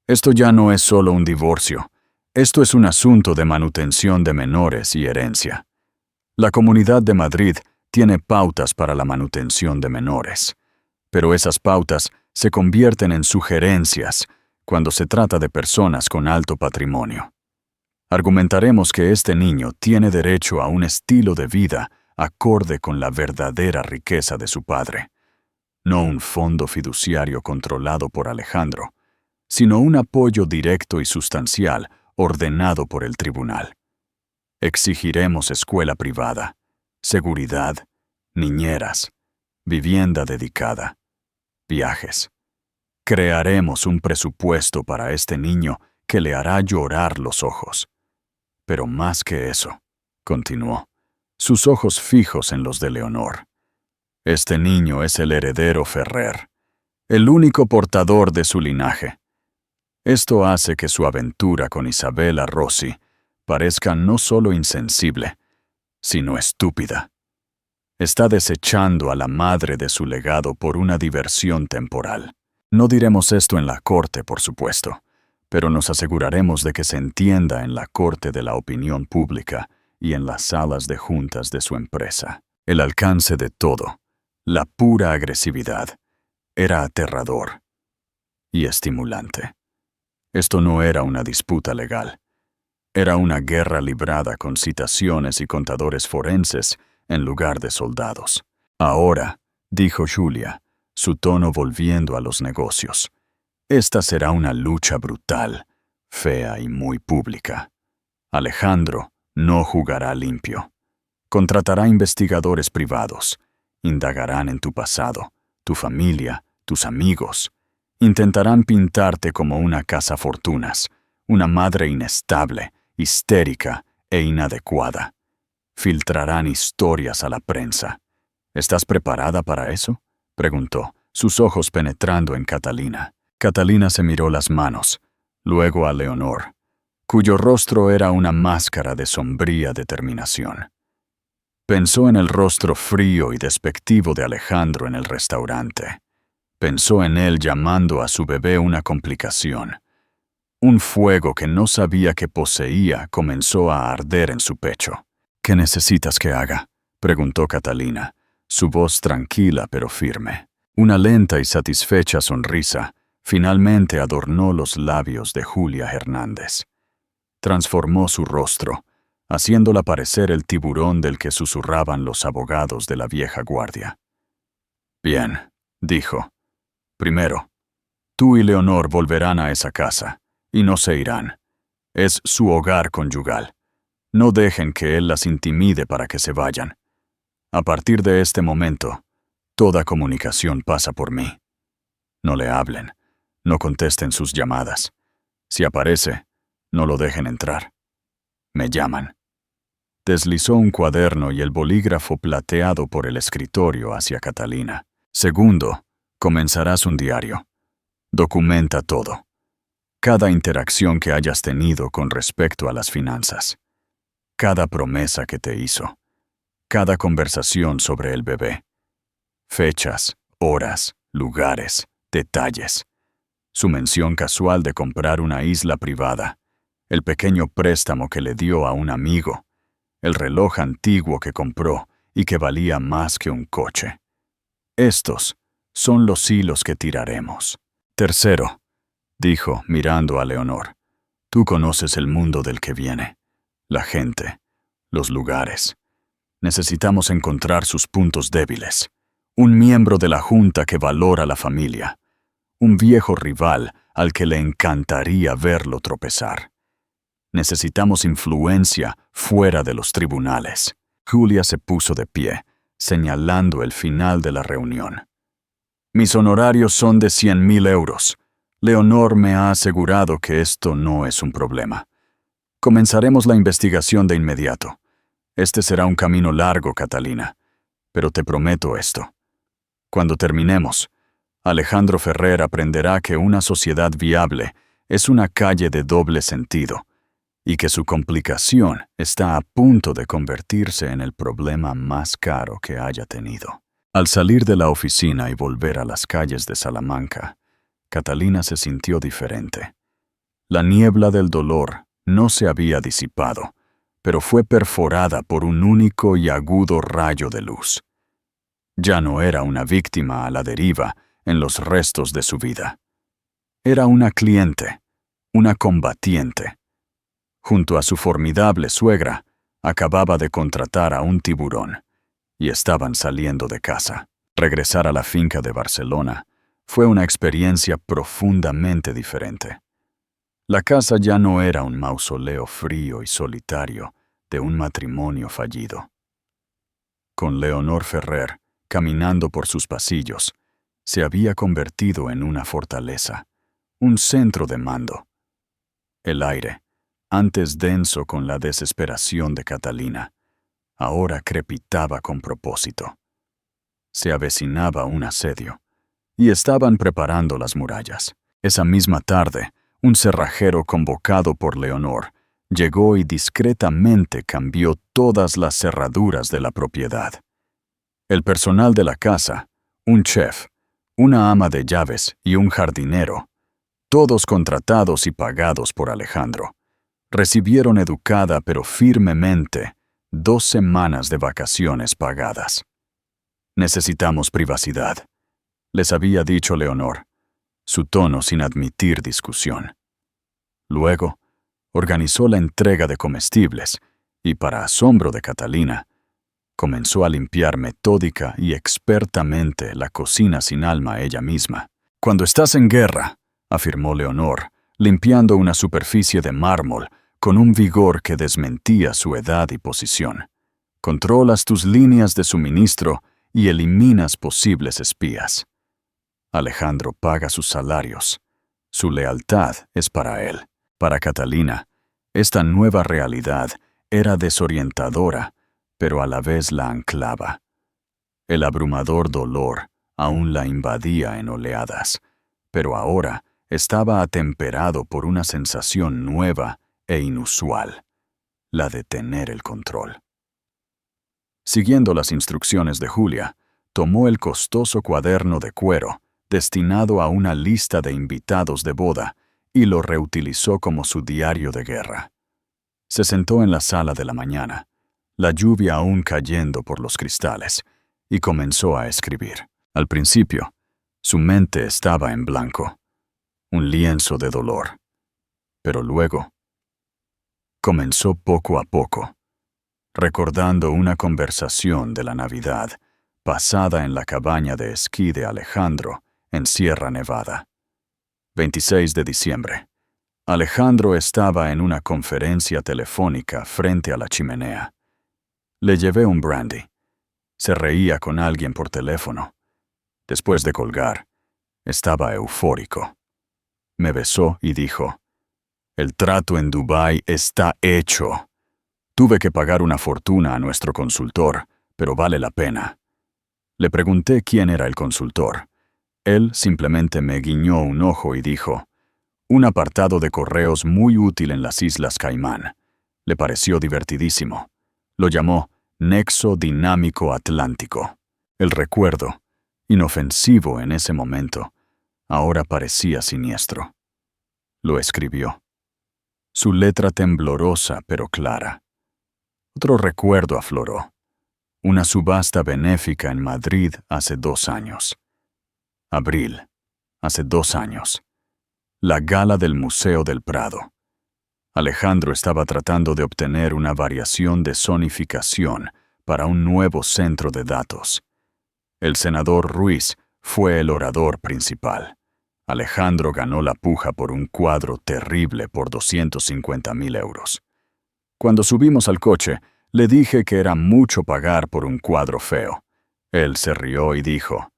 Esto ya no es solo un divorcio. Esto es un asunto de manutención de menores y herencia. La Comunidad de Madrid tiene pautas para la manutención de menores, pero esas pautas se convierten en sugerencias cuando se trata de personas con alto patrimonio. Argumentaremos que este niño tiene derecho a un estilo de vida acorde con la verdadera riqueza de su padre, no un fondo fiduciario controlado por Alejandro, sino un apoyo directo y sustancial ordenado por el tribunal. Exigiremos escuela privada, seguridad, niñeras, vivienda dedicada, viajes. Crearemos un presupuesto para este niño que le hará llorar los ojos. Pero más que eso, continuó, sus ojos fijos en los de Leonor. Este niño es el heredero Ferrer, el único portador de su linaje. Esto hace que su aventura con Isabella Rossi parezca no solo insensible, sino estúpida. Está desechando a la madre de su legado por una diversión temporal. No diremos esto en la corte, por supuesto, pero nos aseguraremos de que se entienda en la corte de la opinión pública y en las salas de juntas de su empresa. El alcance de todo, la pura agresividad, era aterrador y estimulante. Esto no era una disputa legal. Era una guerra librada con citaciones y contadores forenses en lugar de soldados. Ahora, dijo Julia, su tono volviendo a los negocios, esta será una lucha brutal, fea y muy pública. Alejandro no jugará limpio. Contratará investigadores privados. Indagarán en tu pasado, tu familia, tus amigos. Intentarán pintarte como una cazafortunas, una madre inestable, histérica e inadecuada. Filtrarán historias a la prensa. ¿Estás preparada para eso?, preguntó, sus ojos penetrando en Catalina. Catalina se miró las manos, luego a Leonor. cuyo rostro era una máscara de sombría determinación. Pensó en el rostro frío y despectivo de Alejandro en el restaurante. Pensó en él llamando a su bebé una complicación. Un fuego que no sabía que poseía comenzó a arder en su pecho. «¿Qué necesitas que haga?», preguntó Catalina, su voz tranquila pero firme. Una lenta y satisfecha sonrisa finalmente adornó los labios de Julia Hernández. Transformó su rostro, haciéndola parecer el tiburón del que susurraban los abogados de la vieja guardia. «Bien», dijo. «Primero, tú y Leonor volverán a esa casa, y no se irán. Es su hogar conyugal. No dejen que él las intimide para que se vayan. A partir de este momento, toda comunicación pasa por mí. No le hablen, no contesten sus llamadas. Si aparece, no lo dejen entrar. Me llaman». Deslizó un cuaderno y el bolígrafo plateado por el escritorio hacia Catalina. «Segundo, comenzarás un diario. Documenta todo. Cada interacción que hayas tenido con respecto a las finanzas. Cada promesa que te hizo. Cada conversación sobre el bebé. Fechas, horas, lugares, detalles. Su mención casual de comprar una isla privada. El pequeño préstamo que le dio a un amigo. El reloj antiguo que compró y que valía más que un coche. Estos son los hilos que tiraremos. Tercero, dijo mirando a Leonor, tú conoces el mundo del que viene, la gente, los lugares. Necesitamos encontrar sus puntos débiles. Un miembro de la junta que valora la familia. Un viejo rival al que le encantaría verlo tropezar. Necesitamos influencia fuera de los tribunales. Julia se puso de pie, señalando el final de la reunión. Mis honorarios son de 100.000 euros. Leonor me ha asegurado que esto no es un problema. Comenzaremos la investigación de inmediato. Este será un camino largo, Catalina, pero te prometo esto. Cuando terminemos, Alejandro Ferrer aprenderá que una sociedad viable es una calle de doble sentido, y que su complicación está a punto de convertirse en el problema más caro que haya tenido. Al salir de la oficina y volver a las calles de Salamanca, Catalina se sintió diferente. La niebla del dolor no se había disipado, pero fue perforada por un único y agudo rayo de luz. Ya no era una víctima a la deriva en los restos de su vida. Era una cliente, una combatiente. Junto a su formidable suegra, acababa de contratar a un tiburón, y estaban saliendo de casa. Regresar a la finca de Barcelona fue una experiencia profundamente diferente. La casa ya no era un mausoleo frío y solitario de un matrimonio fallido. Con Leonor Ferrer, caminando por sus pasillos, se había convertido en una fortaleza, un centro de mando. El aire, antes denso con la desesperación de Catalina, ahora crepitaba con propósito. Se avecinaba un asedio, y estaban preparando las murallas. Esa misma tarde, un cerrajero convocado por Leonor llegó y discretamente cambió todas las cerraduras de la propiedad. El personal de la casa, un chef, una ama de llaves y un jardinero, todos contratados y pagados por Alejandro, recibieron educada pero firmemente 2 semanas de vacaciones pagadas. Necesitamos privacidad, les había dicho Leonor, su tono sin admitir discusión. Luego, organizó la entrega de comestibles y, para asombro de Catalina, comenzó a limpiar metódica y expertamente la cocina sin alma ella misma. Cuando estás en guerra, afirmó Leonor, limpiando una superficie de mármol con un vigor que desmentía su edad y posición. Controlas tus líneas de suministro y eliminas posibles espías. Alejandro paga sus salarios. Su lealtad es para él. Para Catalina, esta nueva realidad era desorientadora, pero a la vez la anclaba. El abrumador dolor aún la invadía en oleadas, pero ahora estaba atemperado por una sensación nueva e inusual, la de tener el control. Siguiendo las instrucciones de Julia, tomó el costoso cuaderno de cuero destinado a una lista de invitados de boda y lo reutilizó como su diario de guerra. Se sentó en la sala de la mañana, la lluvia aún cayendo por los cristales, y comenzó a escribir. Al principio, su mente estaba en blanco, un lienzo de dolor. Pero luego, comenzó poco a poco, recordando una conversación de la Navidad pasada en la cabaña de esquí de Alejandro en Sierra Nevada. 26 de diciembre. Alejandro estaba en una conferencia telefónica frente a la chimenea. Le llevé un brandy. Se reía con alguien por teléfono. Después de colgar, estaba eufórico. Me besó y dijo: «El trato en Dubái está hecho. Tuve que pagar una fortuna a nuestro consultor, pero vale la pena». Le pregunté quién era el consultor. Él simplemente me guiñó un ojo y dijo: «Un apartado de correos muy útil en las Islas Caimán». Le pareció divertidísimo. Lo llamó Nexo Dinámico Atlántico. El recuerdo, inofensivo en ese momento, ahora parecía siniestro. Lo escribió. Su letra temblorosa pero clara. Otro recuerdo afloró. Una subasta benéfica en Madrid hace 2 años. Abril, hace 2 años. La gala del Museo del Prado. Alejandro estaba tratando de obtener una variación de zonificación para un nuevo centro de datos. El senador Ruiz fue el orador principal. Alejandro ganó la puja por un cuadro terrible por 250.000 euros. Cuando subimos al coche, le dije que era mucho pagar por un cuadro feo. Él se rió y dijo: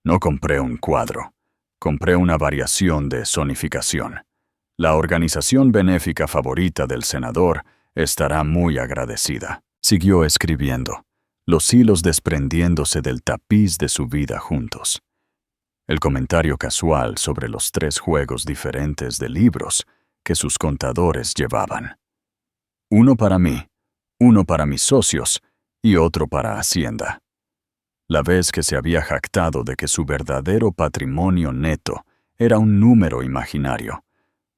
«No compré un cuadro, compré una variación de zonificación. La organización benéfica favorita del senador estará muy agradecida». Siguió escribiendo, los hilos desprendiéndose del tapiz de su vida juntos. El comentario casual sobre los 3 juegos diferentes de libros que sus contadores llevaban. Uno para mí, uno para mis socios y otro para Hacienda. La vez que se había jactado de que su verdadero patrimonio neto era un número imaginario,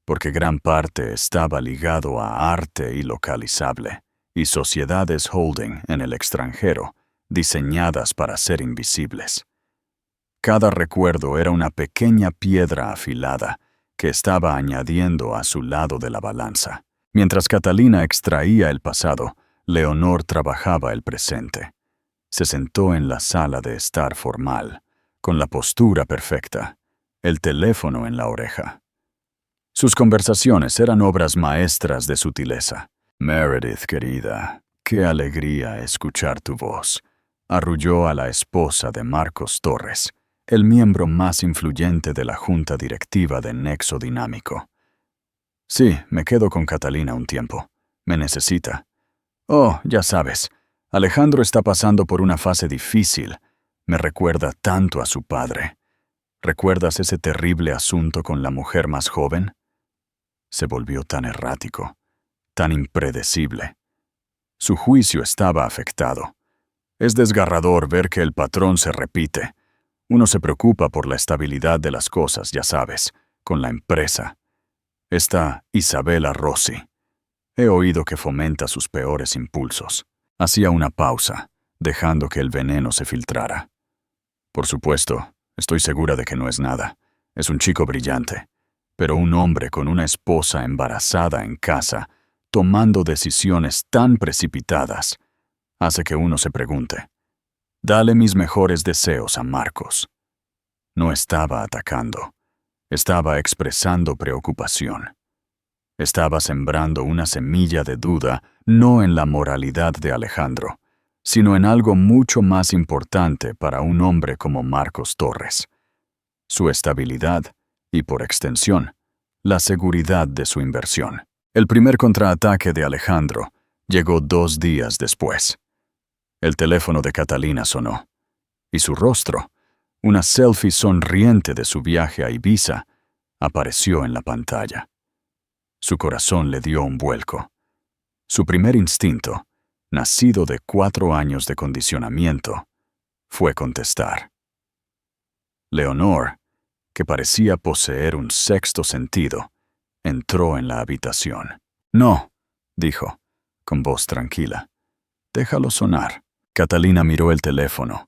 porque gran parte estaba ligado a arte ilocalizable y sociedades holding en el extranjero, diseñadas para ser invisibles. Cada recuerdo era una pequeña piedra afilada que estaba añadiendo a su lado de la balanza. Mientras Catalina extraía el pasado, Leonor trabajaba el presente. Se sentó en la sala de estar formal, con la postura perfecta, el teléfono en la oreja. Sus conversaciones eran obras maestras de sutileza. «Meredith, querida, qué alegría escuchar tu voz», arrulló a la esposa de Marcos Torres, el miembro más influyente de la junta directiva de Nexo Dinámico. «Sí, me quedo con Catalina un tiempo. Me necesita». «Oh, ya sabes, Alejandro está pasando por una fase difícil. Me recuerda tanto a su padre. ¿Recuerdas ese terrible asunto con la mujer más joven?» Se volvió tan errático, tan impredecible. Su juicio estaba afectado. Es desgarrador ver que el patrón se repite. Uno se preocupa por la estabilidad de las cosas, ya sabes, con la empresa. Está Isabella Rossi. He oído que fomenta sus peores impulsos. Hacía una pausa, dejando que el veneno se filtrara. Por supuesto, estoy segura de que no es nada. Es un chico brillante. Pero un hombre con una esposa embarazada en casa, tomando decisiones tan precipitadas, hace que uno se pregunte: «Dale mis mejores deseos a Marcos». No estaba atacando. Estaba expresando preocupación. Estaba sembrando una semilla de duda no en la moralidad de Alejandro, sino en algo mucho más importante para un hombre como Marcos Torres: su estabilidad y, por extensión, la seguridad de su inversión. El primer contraataque de Alejandro llegó 2 días después. El teléfono de Catalina sonó, y su rostro, una selfie sonriente de su viaje a Ibiza, apareció en la pantalla. Su corazón le dio un vuelco. Su primer instinto, nacido de 4 años de condicionamiento, fue contestar. Leonor, que parecía poseer un sexto sentido, entró en la habitación. «No», dijo, con voz tranquila. «Déjalo sonar». Catalina miró el teléfono.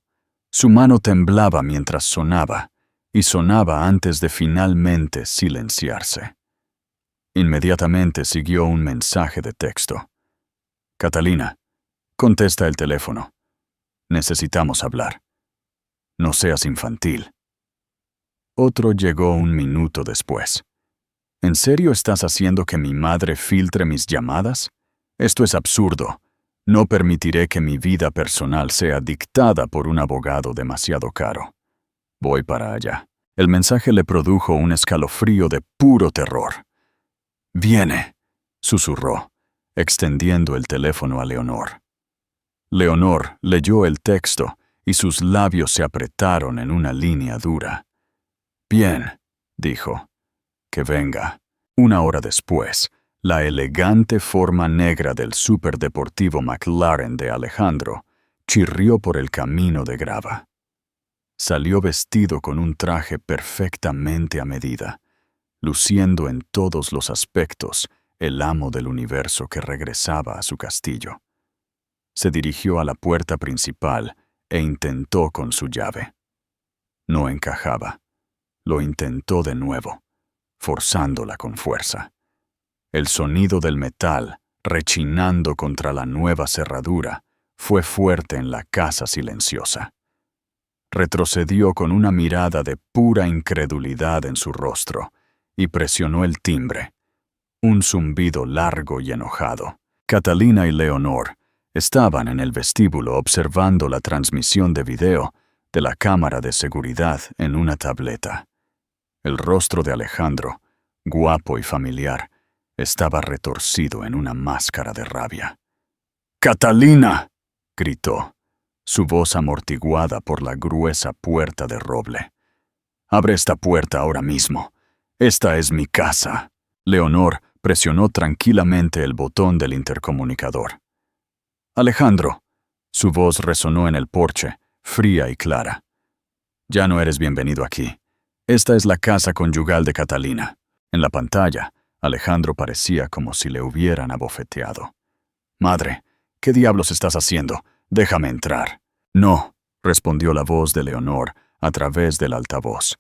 Su mano temblaba mientras sonaba, y sonaba antes de finalmente silenciarse. Inmediatamente siguió un mensaje de texto. «Catalina, contesta el teléfono. Necesitamos hablar. No seas infantil». Otro llegó 1 minuto después. «¿En serio estás haciendo que mi madre filtre mis llamadas? Esto es absurdo. No permitiré que mi vida personal sea dictada por un abogado demasiado caro. Voy para allá». El mensaje le produjo un escalofrío de puro terror. «Viene», susurró, extendiendo el teléfono a Leonor. Leonor leyó el texto y sus labios se apretaron en una línea dura. «Bien», dijo. «Que venga». 1 hora después, la elegante forma negra del superdeportivo McLaren de Alejandro chirrió por el camino de grava. Salió vestido con un traje perfectamente a medida, luciendo en todos los aspectos el amo del universo que regresaba a su castillo. Se dirigió a la puerta principal e intentó con su llave. No encajaba. Lo intentó de nuevo, forzándola con fuerza. El sonido del metal, rechinando contra la nueva cerradura, fue fuerte en la casa silenciosa. Retrocedió con una mirada de pura incredulidad en su rostro y presionó el timbre. Un zumbido largo y enojado. Catalina y Leonor estaban en el vestíbulo observando la transmisión de video de la cámara de seguridad en una tableta. El rostro de Alejandro, guapo y familiar, estaba retorcido en una máscara de rabia. «¡Catalina!», gritó, su voz amortiguada por la gruesa puerta de roble. «Abre esta puerta ahora mismo. Esta es mi casa». Leonor presionó tranquilamente el botón del intercomunicador. «Alejandro», su voz resonó en el porche, fría y clara. «Ya no eres bienvenido aquí. Esta es la casa conyugal de Catalina». En la pantalla, Alejandro parecía como si le hubieran abofeteado. «Madre, ¿qué diablos estás haciendo? Déjame entrar». «No», respondió la voz de Leonor a través del altavoz.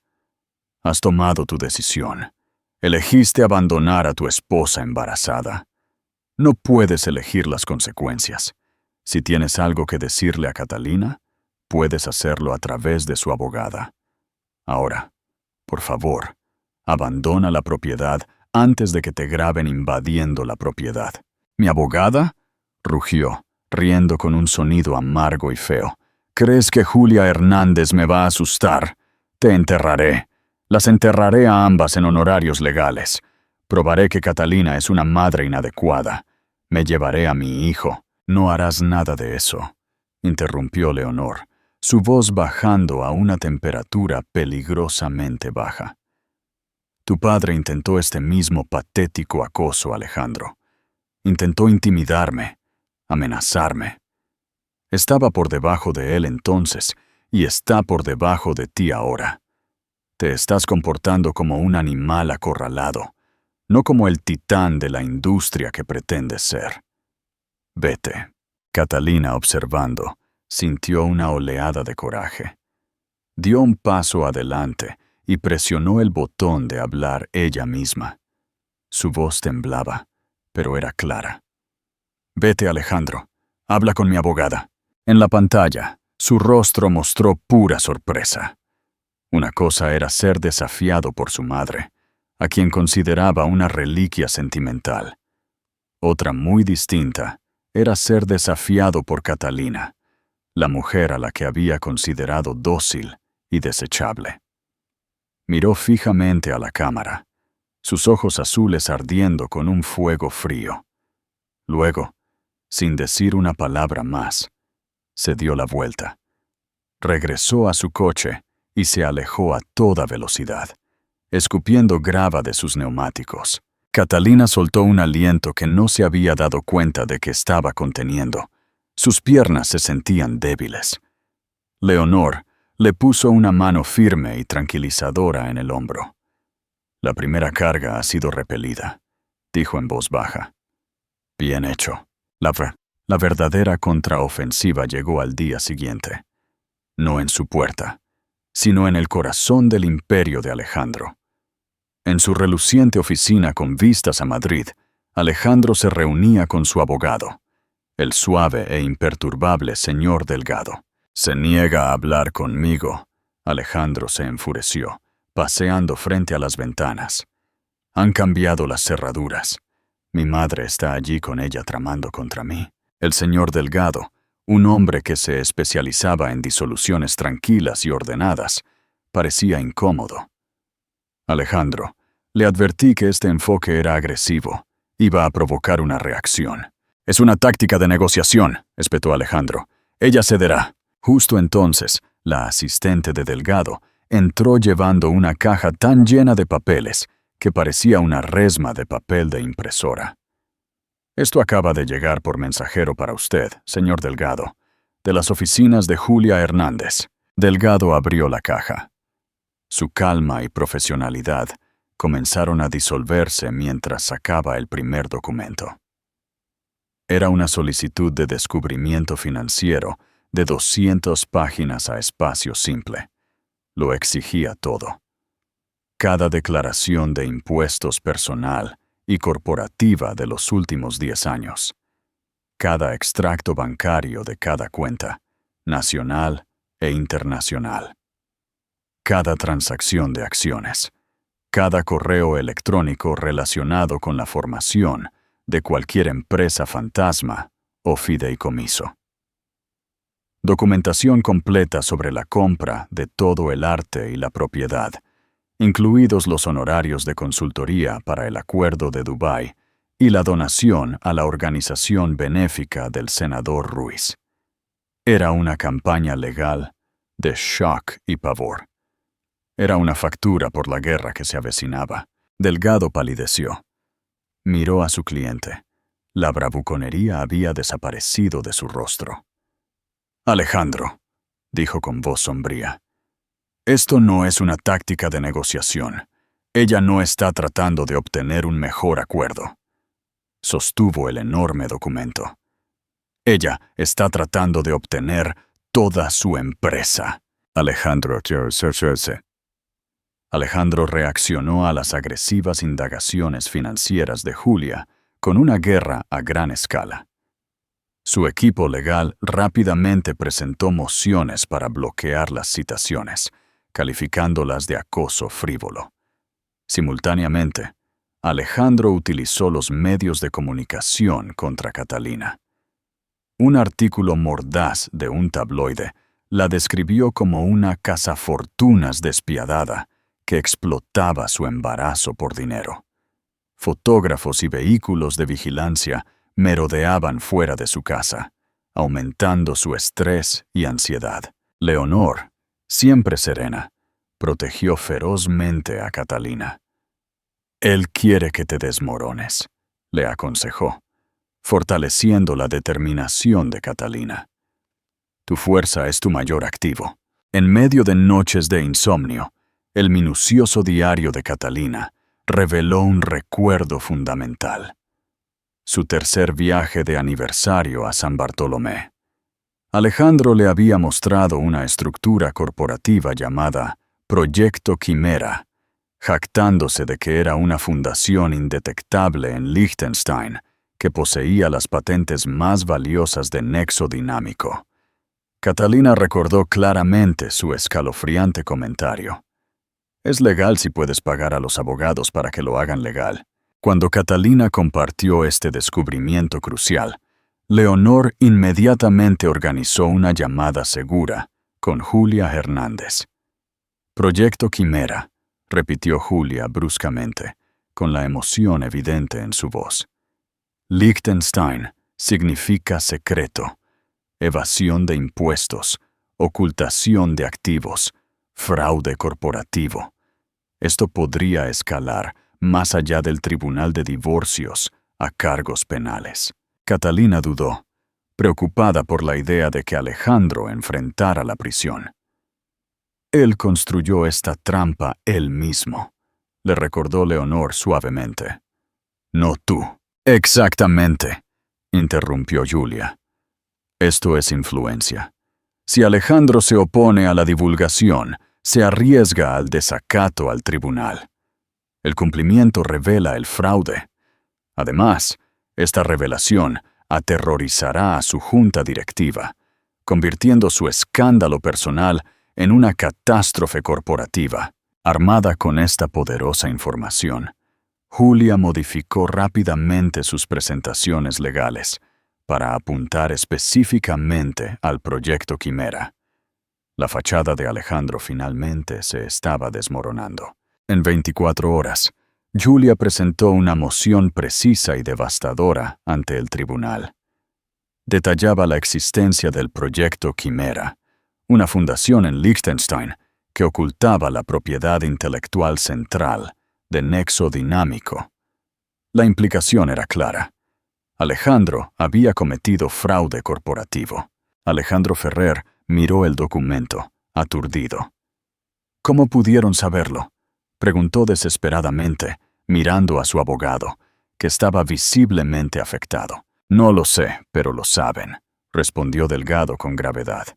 «Has tomado tu decisión. Elegiste abandonar a tu esposa embarazada. No puedes elegir las consecuencias. Si tienes algo que decirle a Catalina, puedes hacerlo a través de su abogada. Ahora, por favor, abandona la propiedad antes de que te graben invadiendo la propiedad». «¿Mi abogada?», rugió, riendo con un sonido amargo y feo. «¿Crees que Julia Hernández me va a asustar? Te enterraré. Las enterraré a ambas en honorarios legales. Probaré que Catalina es una madre inadecuada. Me llevaré a mi hijo». «No harás nada de eso», interrumpió Leonor, su voz bajando a una temperatura peligrosamente baja. «Tu padre intentó este mismo patético acoso, Alejandro. Intentó intimidarme, amenazarme. Estaba por debajo de él entonces y está por debajo de ti ahora. Te estás comportando como un animal acorralado, no como el titán de la industria que pretendes ser. Vete». Catalina, observando, sintió una oleada de coraje. Dio un paso adelante y presionó el botón de hablar ella misma. Su voz temblaba, pero era clara. «Vete, Alejandro. Habla con mi abogada». En la pantalla, su rostro mostró pura sorpresa. Una cosa era ser desafiado por su madre, a quien consideraba una reliquia sentimental. Otra muy distinta era ser desafiado por Catalina, la mujer a la que había considerado dócil y desechable. Miró fijamente a la cámara, sus ojos azules ardiendo con un fuego frío. Luego, sin decir una palabra más, se dio la vuelta. Regresó a su coche y se alejó a toda velocidad, escupiendo grava de sus neumáticos. Catalina soltó un aliento que no se había dado cuenta de que estaba conteniendo. Sus piernas se sentían débiles. Leonor le puso una mano firme y tranquilizadora en el hombro. La primera carga ha sido repelida, dijo en voz baja. Bien hecho. La verdadera contraofensiva llegó al día siguiente. No en su puerta, sino en el corazón del imperio de Alejandro. En su reluciente oficina con vistas a Madrid, Alejandro se reunía con su abogado, el suave e imperturbable señor Delgado. Se niega a hablar conmigo. Alejandro se enfureció, paseando frente a las ventanas. Han cambiado las cerraduras. Mi madre está allí con ella tramando contra mí. El señor Delgado, un hombre que se especializaba en disoluciones tranquilas y ordenadas, parecía incómodo. Alejandro, le advertí que este enfoque era agresivo. Iba a provocar una reacción. Es una táctica de negociación, espetó Alejandro. Ella cederá. Justo entonces, la asistente de Delgado entró llevando una caja tan llena de papeles que parecía una resma de papel de impresora. Esto acaba de llegar por mensajero para usted, señor Delgado, de las oficinas de Julia Hernández. Delgado abrió la caja. Su calma y profesionalidad comenzaron a disolverse mientras sacaba el primer documento. Era una solicitud de descubrimiento financiero de 200 páginas a espacio simple. Lo exigía todo. Cada declaración de impuestos personal y corporativa de los últimos 10 años. Cada extracto bancario de cada cuenta, nacional e internacional. Cada transacción de acciones. Cada correo electrónico relacionado con la formación de cualquier empresa fantasma o fideicomiso. Documentación completa sobre la compra de todo el arte y la propiedad, incluidos los honorarios de consultoría para el Acuerdo de Dubái y la donación a la organización benéfica del senador Ruiz. Era una campaña legal de shock y pavor. Era una factura por la guerra que se avecinaba. Delgado palideció. Miró a su cliente. La bravuconería había desaparecido de su rostro. Alejandro, dijo con voz sombría. Esto no es una táctica de negociación. Ella no está tratando de obtener un mejor acuerdo. Sostuvo el enorme documento. Ella está tratando de obtener toda su empresa. Alejandro reaccionó a las agresivas indagaciones financieras de Julia con una guerra a gran escala. Su equipo legal rápidamente presentó mociones para bloquear las citaciones, calificándolas de acoso frívolo. Simultáneamente, Alejandro utilizó los medios de comunicación contra Catalina. Un artículo mordaz de un tabloide la describió como una cazafortunas despiadada que explotaba su embarazo por dinero. Fotógrafos y vehículos de vigilancia merodeaban fuera de su casa, aumentando su estrés y ansiedad. Leonor, siempre serena, protegió ferozmente a Catalina. Él quiere que te desmorones, le aconsejó, fortaleciendo la determinación de Catalina. Tu fuerza es tu mayor activo. En medio de noches de insomnio, el minucioso diario de Catalina reveló un recuerdo fundamental. Su tercer viaje de aniversario a San Bartolomé. Alejandro le había mostrado una estructura corporativa llamada Proyecto Quimera, jactándose de que era una fundación indetectable en Liechtenstein que poseía las patentes más valiosas de nexo dinámico. Catalina recordó claramente su escalofriante comentario. Es legal si puedes pagar a los abogados para que lo hagan legal. Cuando Catalina compartió este descubrimiento crucial, Leonor inmediatamente organizó una llamada segura con Julia Hernández. Proyecto Quimera, repitió Julia bruscamente, con la emoción evidente en su voz. Liechtenstein significa secreto, evasión de impuestos, ocultación de activos, fraude corporativo. Esto podría escalar más allá del tribunal de divorcios, a cargos penales. Catalina dudó, preocupada por la idea de que Alejandro enfrentara la prisión. Él construyó esta trampa él mismo, le recordó Leonor suavemente. No tú. Exactamente, interrumpió Julia. Esto es influencia. Si Alejandro se opone a la divulgación, se arriesga al desacato al tribunal. El cumplimiento revela el fraude. Además, esta revelación aterrorizará a su junta directiva, convirtiendo su escándalo personal en una catástrofe corporativa. Armada con esta poderosa información, Julia modificó rápidamente sus presentaciones legales para apuntar específicamente al proyecto Quimera. La fachada de Alejandro finalmente se estaba desmoronando. En 24 horas, Julia presentó una moción precisa y devastadora ante el tribunal. Detallaba la existencia del proyecto Quimera, una fundación en Liechtenstein que ocultaba la propiedad intelectual central de Nexo Dinámico. La implicación era clara. Alejandro había cometido fraude corporativo. Alejandro Ferrer miró el documento, aturdido. ¿Cómo pudieron saberlo?, preguntó desesperadamente, mirando a su abogado, que estaba visiblemente afectado. No lo sé, pero lo saben, respondió Delgado con gravedad.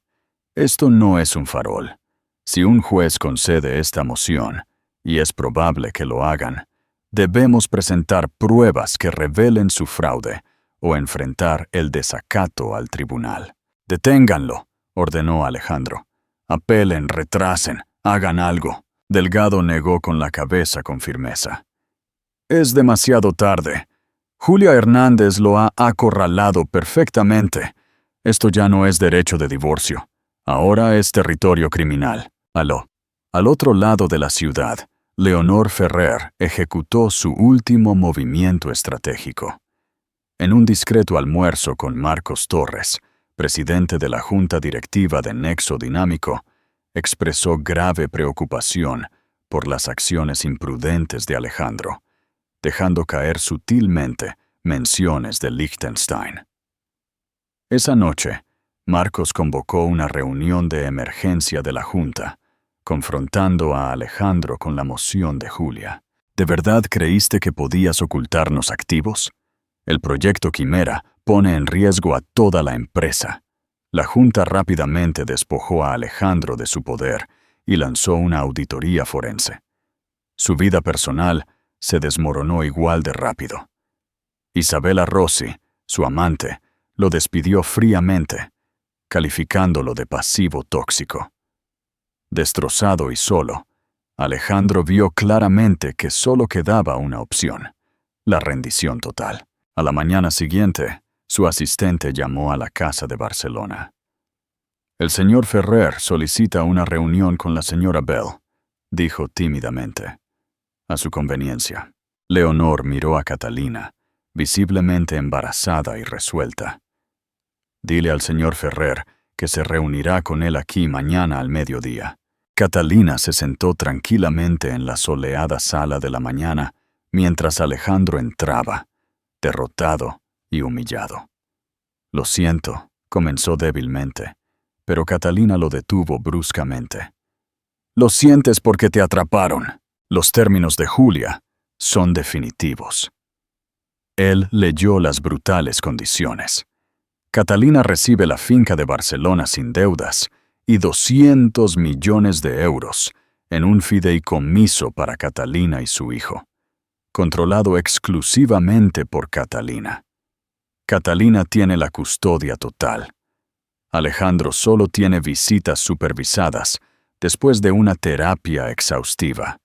Esto no es un farol. Si un juez concede esta moción, y es probable que lo hagan, debemos presentar pruebas que revelen su fraude o enfrentar el desacato al tribunal. Deténganlo, ordenó Alejandro. Apelen, retrasen, hagan algo. Delgado negó con la cabeza con firmeza. Es demasiado tarde. Julia Hernández lo ha acorralado perfectamente. Esto ya no es derecho de divorcio. Ahora es territorio criminal. Al otro lado de la ciudad, Leonor Ferrer ejecutó su último movimiento estratégico. En un discreto almuerzo con Marcos Torres, presidente de la Junta Directiva de Nexo Dinámico, expresó grave preocupación por las acciones imprudentes de Alejandro, dejando caer sutilmente menciones de Liechtenstein. Esa noche, Marcos convocó una reunión de emergencia de la Junta, confrontando a Alejandro con la moción de Julia. ¿De verdad creíste que podías ocultarnos activos? El proyecto Quimera pone en riesgo a toda la empresa. La Junta rápidamente despojó a Alejandro de su poder y lanzó una auditoría forense. Su vida personal se desmoronó igual de rápido. Isabella Rossi, su amante, lo despidió fríamente, calificándolo de pasivo tóxico. Destrozado y solo, Alejandro vio claramente que solo quedaba una opción: la rendición total. A la mañana siguiente, su asistente llamó a la casa de Barcelona. El señor Ferrer solicita una reunión con la señora Bell, dijo tímidamente. A su conveniencia. Leonor miró a Catalina, visiblemente embarazada y resuelta. Dile al señor Ferrer que se reunirá con él aquí mañana al mediodía. Catalina se sentó tranquilamente en la soleada sala de la mañana mientras Alejandro entraba, derrotado y humillado. Lo siento, comenzó débilmente, pero Catalina lo detuvo bruscamente. Lo sientes porque te atraparon. Los términos de Julia son definitivos. Él leyó las brutales condiciones. Catalina recibe la finca de Barcelona sin deudas y 200 millones de euros en un fideicomiso para Catalina y su hijo, controlado exclusivamente por Catalina. Catalina tiene la custodia total. Alejandro solo tiene visitas supervisadas después de una terapia exhaustiva.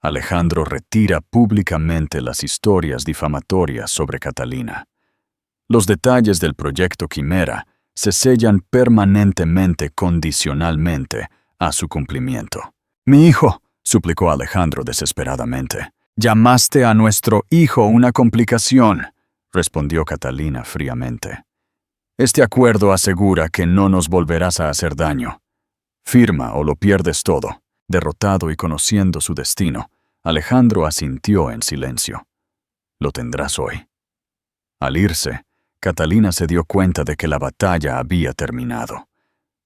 Alejandro retira públicamente las historias difamatorias sobre Catalina. Los detalles del proyecto Quimera se sellan permanentemente condicionalmente a su cumplimiento. «Mi hijo», suplicó Alejandro desesperadamente. «Llamaste a nuestro hijo una complicación», respondió Catalina fríamente. «Este acuerdo asegura que no nos volverás a hacer daño. Firma o lo pierdes todo». Derrotado y conociendo su destino, Alejandro asintió en silencio. Lo tendrás hoy. Al irse, Catalina se dio cuenta de que la batalla había terminado.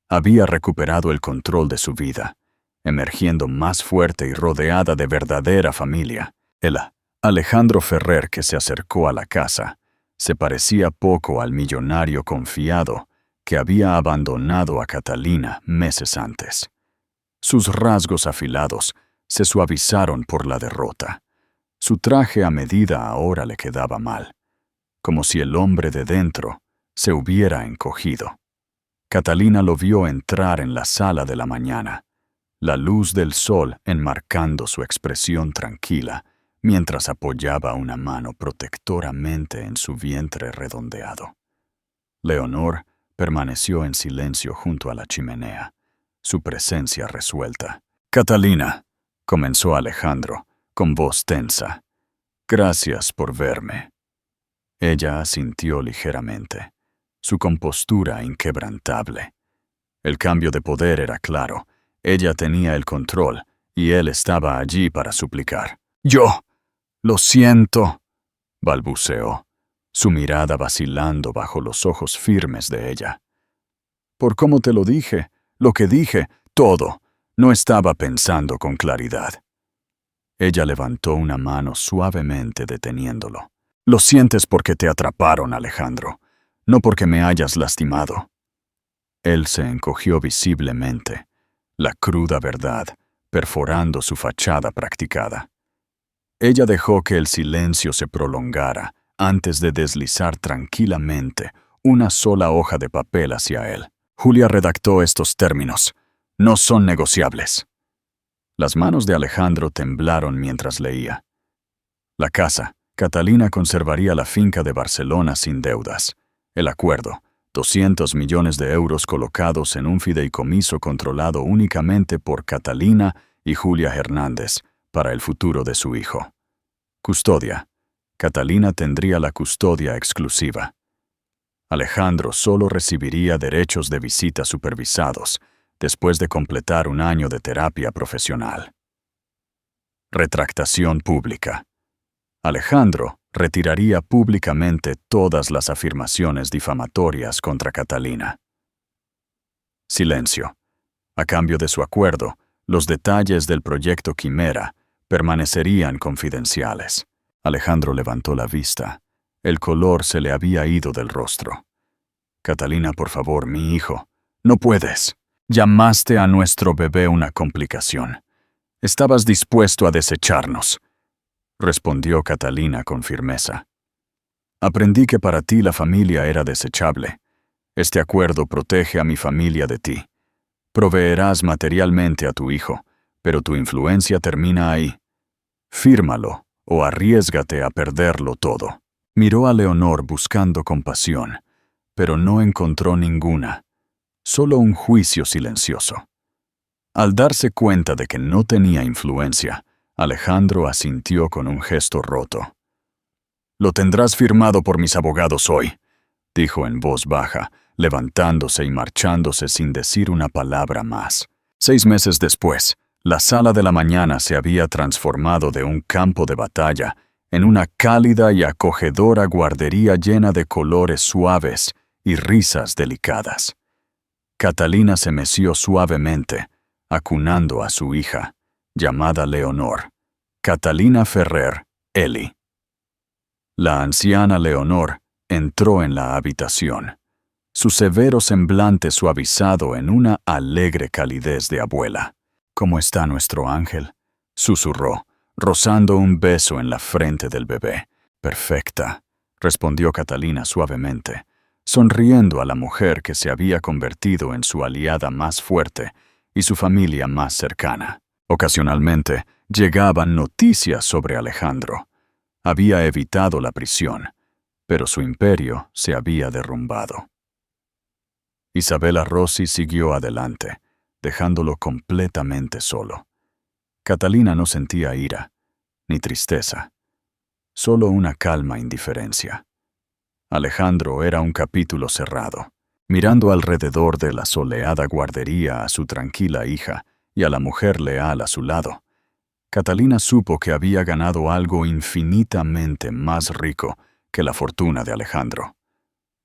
Había recuperado el control de su vida, emergiendo más fuerte y rodeada de verdadera familia. El Alejandro Ferrer que se acercó a la casa se parecía poco al millonario confiado que había abandonado a Catalina meses antes. Sus rasgos afilados se suavizaron por la derrota. Su traje a medida ahora le quedaba mal, como si el hombre de dentro se hubiera encogido. Catalina lo vio entrar en la sala de la mañana, la luz del sol enmarcando su expresión tranquila, mientras apoyaba una mano protectoramente en su vientre redondeado. Leonor permaneció en silencio junto a la chimenea, su presencia resuelta. «Catalina», comenzó Alejandro, con voz tensa, «gracias por verme». Ella asintió ligeramente, su compostura inquebrantable. El cambio de poder era claro. Ella tenía el control y él estaba allí para suplicar. «Yo lo siento», balbuceó, su mirada vacilando bajo los ojos firmes de ella. «Por cómo te lo dije, lo que dije, todo, no estaba pensando con claridad». Ella levantó una mano suavemente deteniéndolo. «Lo sientes porque te atraparon, Alejandro, no porque me hayas lastimado». Él se encogió visiblemente, la cruda verdad perforando su fachada practicada. Ella dejó que el silencio se prolongara antes de deslizar tranquilamente una sola hoja de papel hacia él. Julia redactó estos términos. «No son negociables». Las manos de Alejandro temblaron mientras leía. La casa. Catalina conservaría la finca de Barcelona sin deudas. El acuerdo. 200 millones de euros colocados en un fideicomiso controlado únicamente por Catalina y Julia Hernández para el futuro de su hijo. Custodia. Catalina tendría la custodia exclusiva. Alejandro solo recibiría derechos de visita supervisados después de completar un año de terapia profesional. Retractación pública. Alejandro retiraría públicamente todas las afirmaciones difamatorias contra Catalina. Silencio. A cambio de su acuerdo, los detalles del proyecto Quimera permanecerían confidenciales. Alejandro levantó la vista. El color se le había ido del rostro. «Catalina, por favor, mi hijo. No puedes. Llamaste a nuestro bebé una complicación. Estabas dispuesto a desecharnos», respondió Catalina con firmeza. «Aprendí que para ti la familia era desechable. Este acuerdo protege a mi familia de ti. Proveerás materialmente a tu hijo, pero tu influencia termina ahí. Fírmalo o arriésgate a perderlo todo». Miró a Leonor buscando compasión, pero no encontró ninguna, solo un juicio silencioso. Al darse cuenta de que no tenía influencia, Alejandro asintió con un gesto roto. «Lo tendrás firmado por mis abogados hoy», dijo en voz baja, levantándose y marchándose sin decir una palabra más. 6 meses después, la sala de la mañana se había transformado de un campo de batalla en una cálida y acogedora guardería llena de colores suaves y risas delicadas. Catalina se meció suavemente, acunando a su hija, llamada Leonor. Catalina Ferrer, Eli. La anciana Leonor entró en la habitación, su severo semblante suavizado en una alegre calidez de abuela. «¿Cómo está nuestro ángel?», susurró, rozando un beso en la frente del bebé. «Perfecta», respondió Catalina suavemente, sonriendo a la mujer que se había convertido en su aliada más fuerte y su familia más cercana. Ocasionalmente llegaban noticias sobre Alejandro. Había evitado la prisión, pero su imperio se había derrumbado. Isabella Rossi siguió adelante, dejándolo completamente solo. Catalina no sentía ira, ni tristeza, solo una calma indiferencia. Alejandro era un capítulo cerrado, mirando alrededor de la soleada guardería a su tranquila hija y a la mujer leal a su lado. Catalina supo que había ganado algo infinitamente más rico que la fortuna de Alejandro.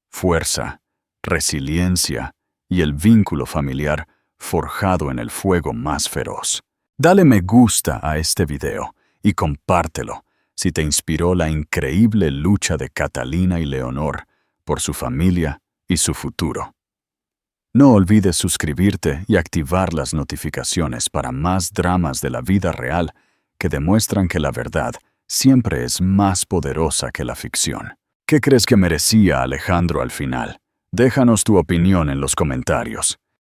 Fuerza, resiliencia y el vínculo familiar forjado en el fuego más feroz. Dale me gusta a este video y compártelo si te inspiró la increíble lucha de Catalina y Leonor por su familia y su futuro. No olvides suscribirte y activar las notificaciones para más dramas de la vida real que demuestran que la verdad siempre es más poderosa que la ficción. ¿Qué crees que merecía Alejandro al final? Déjanos tu opinión en los comentarios.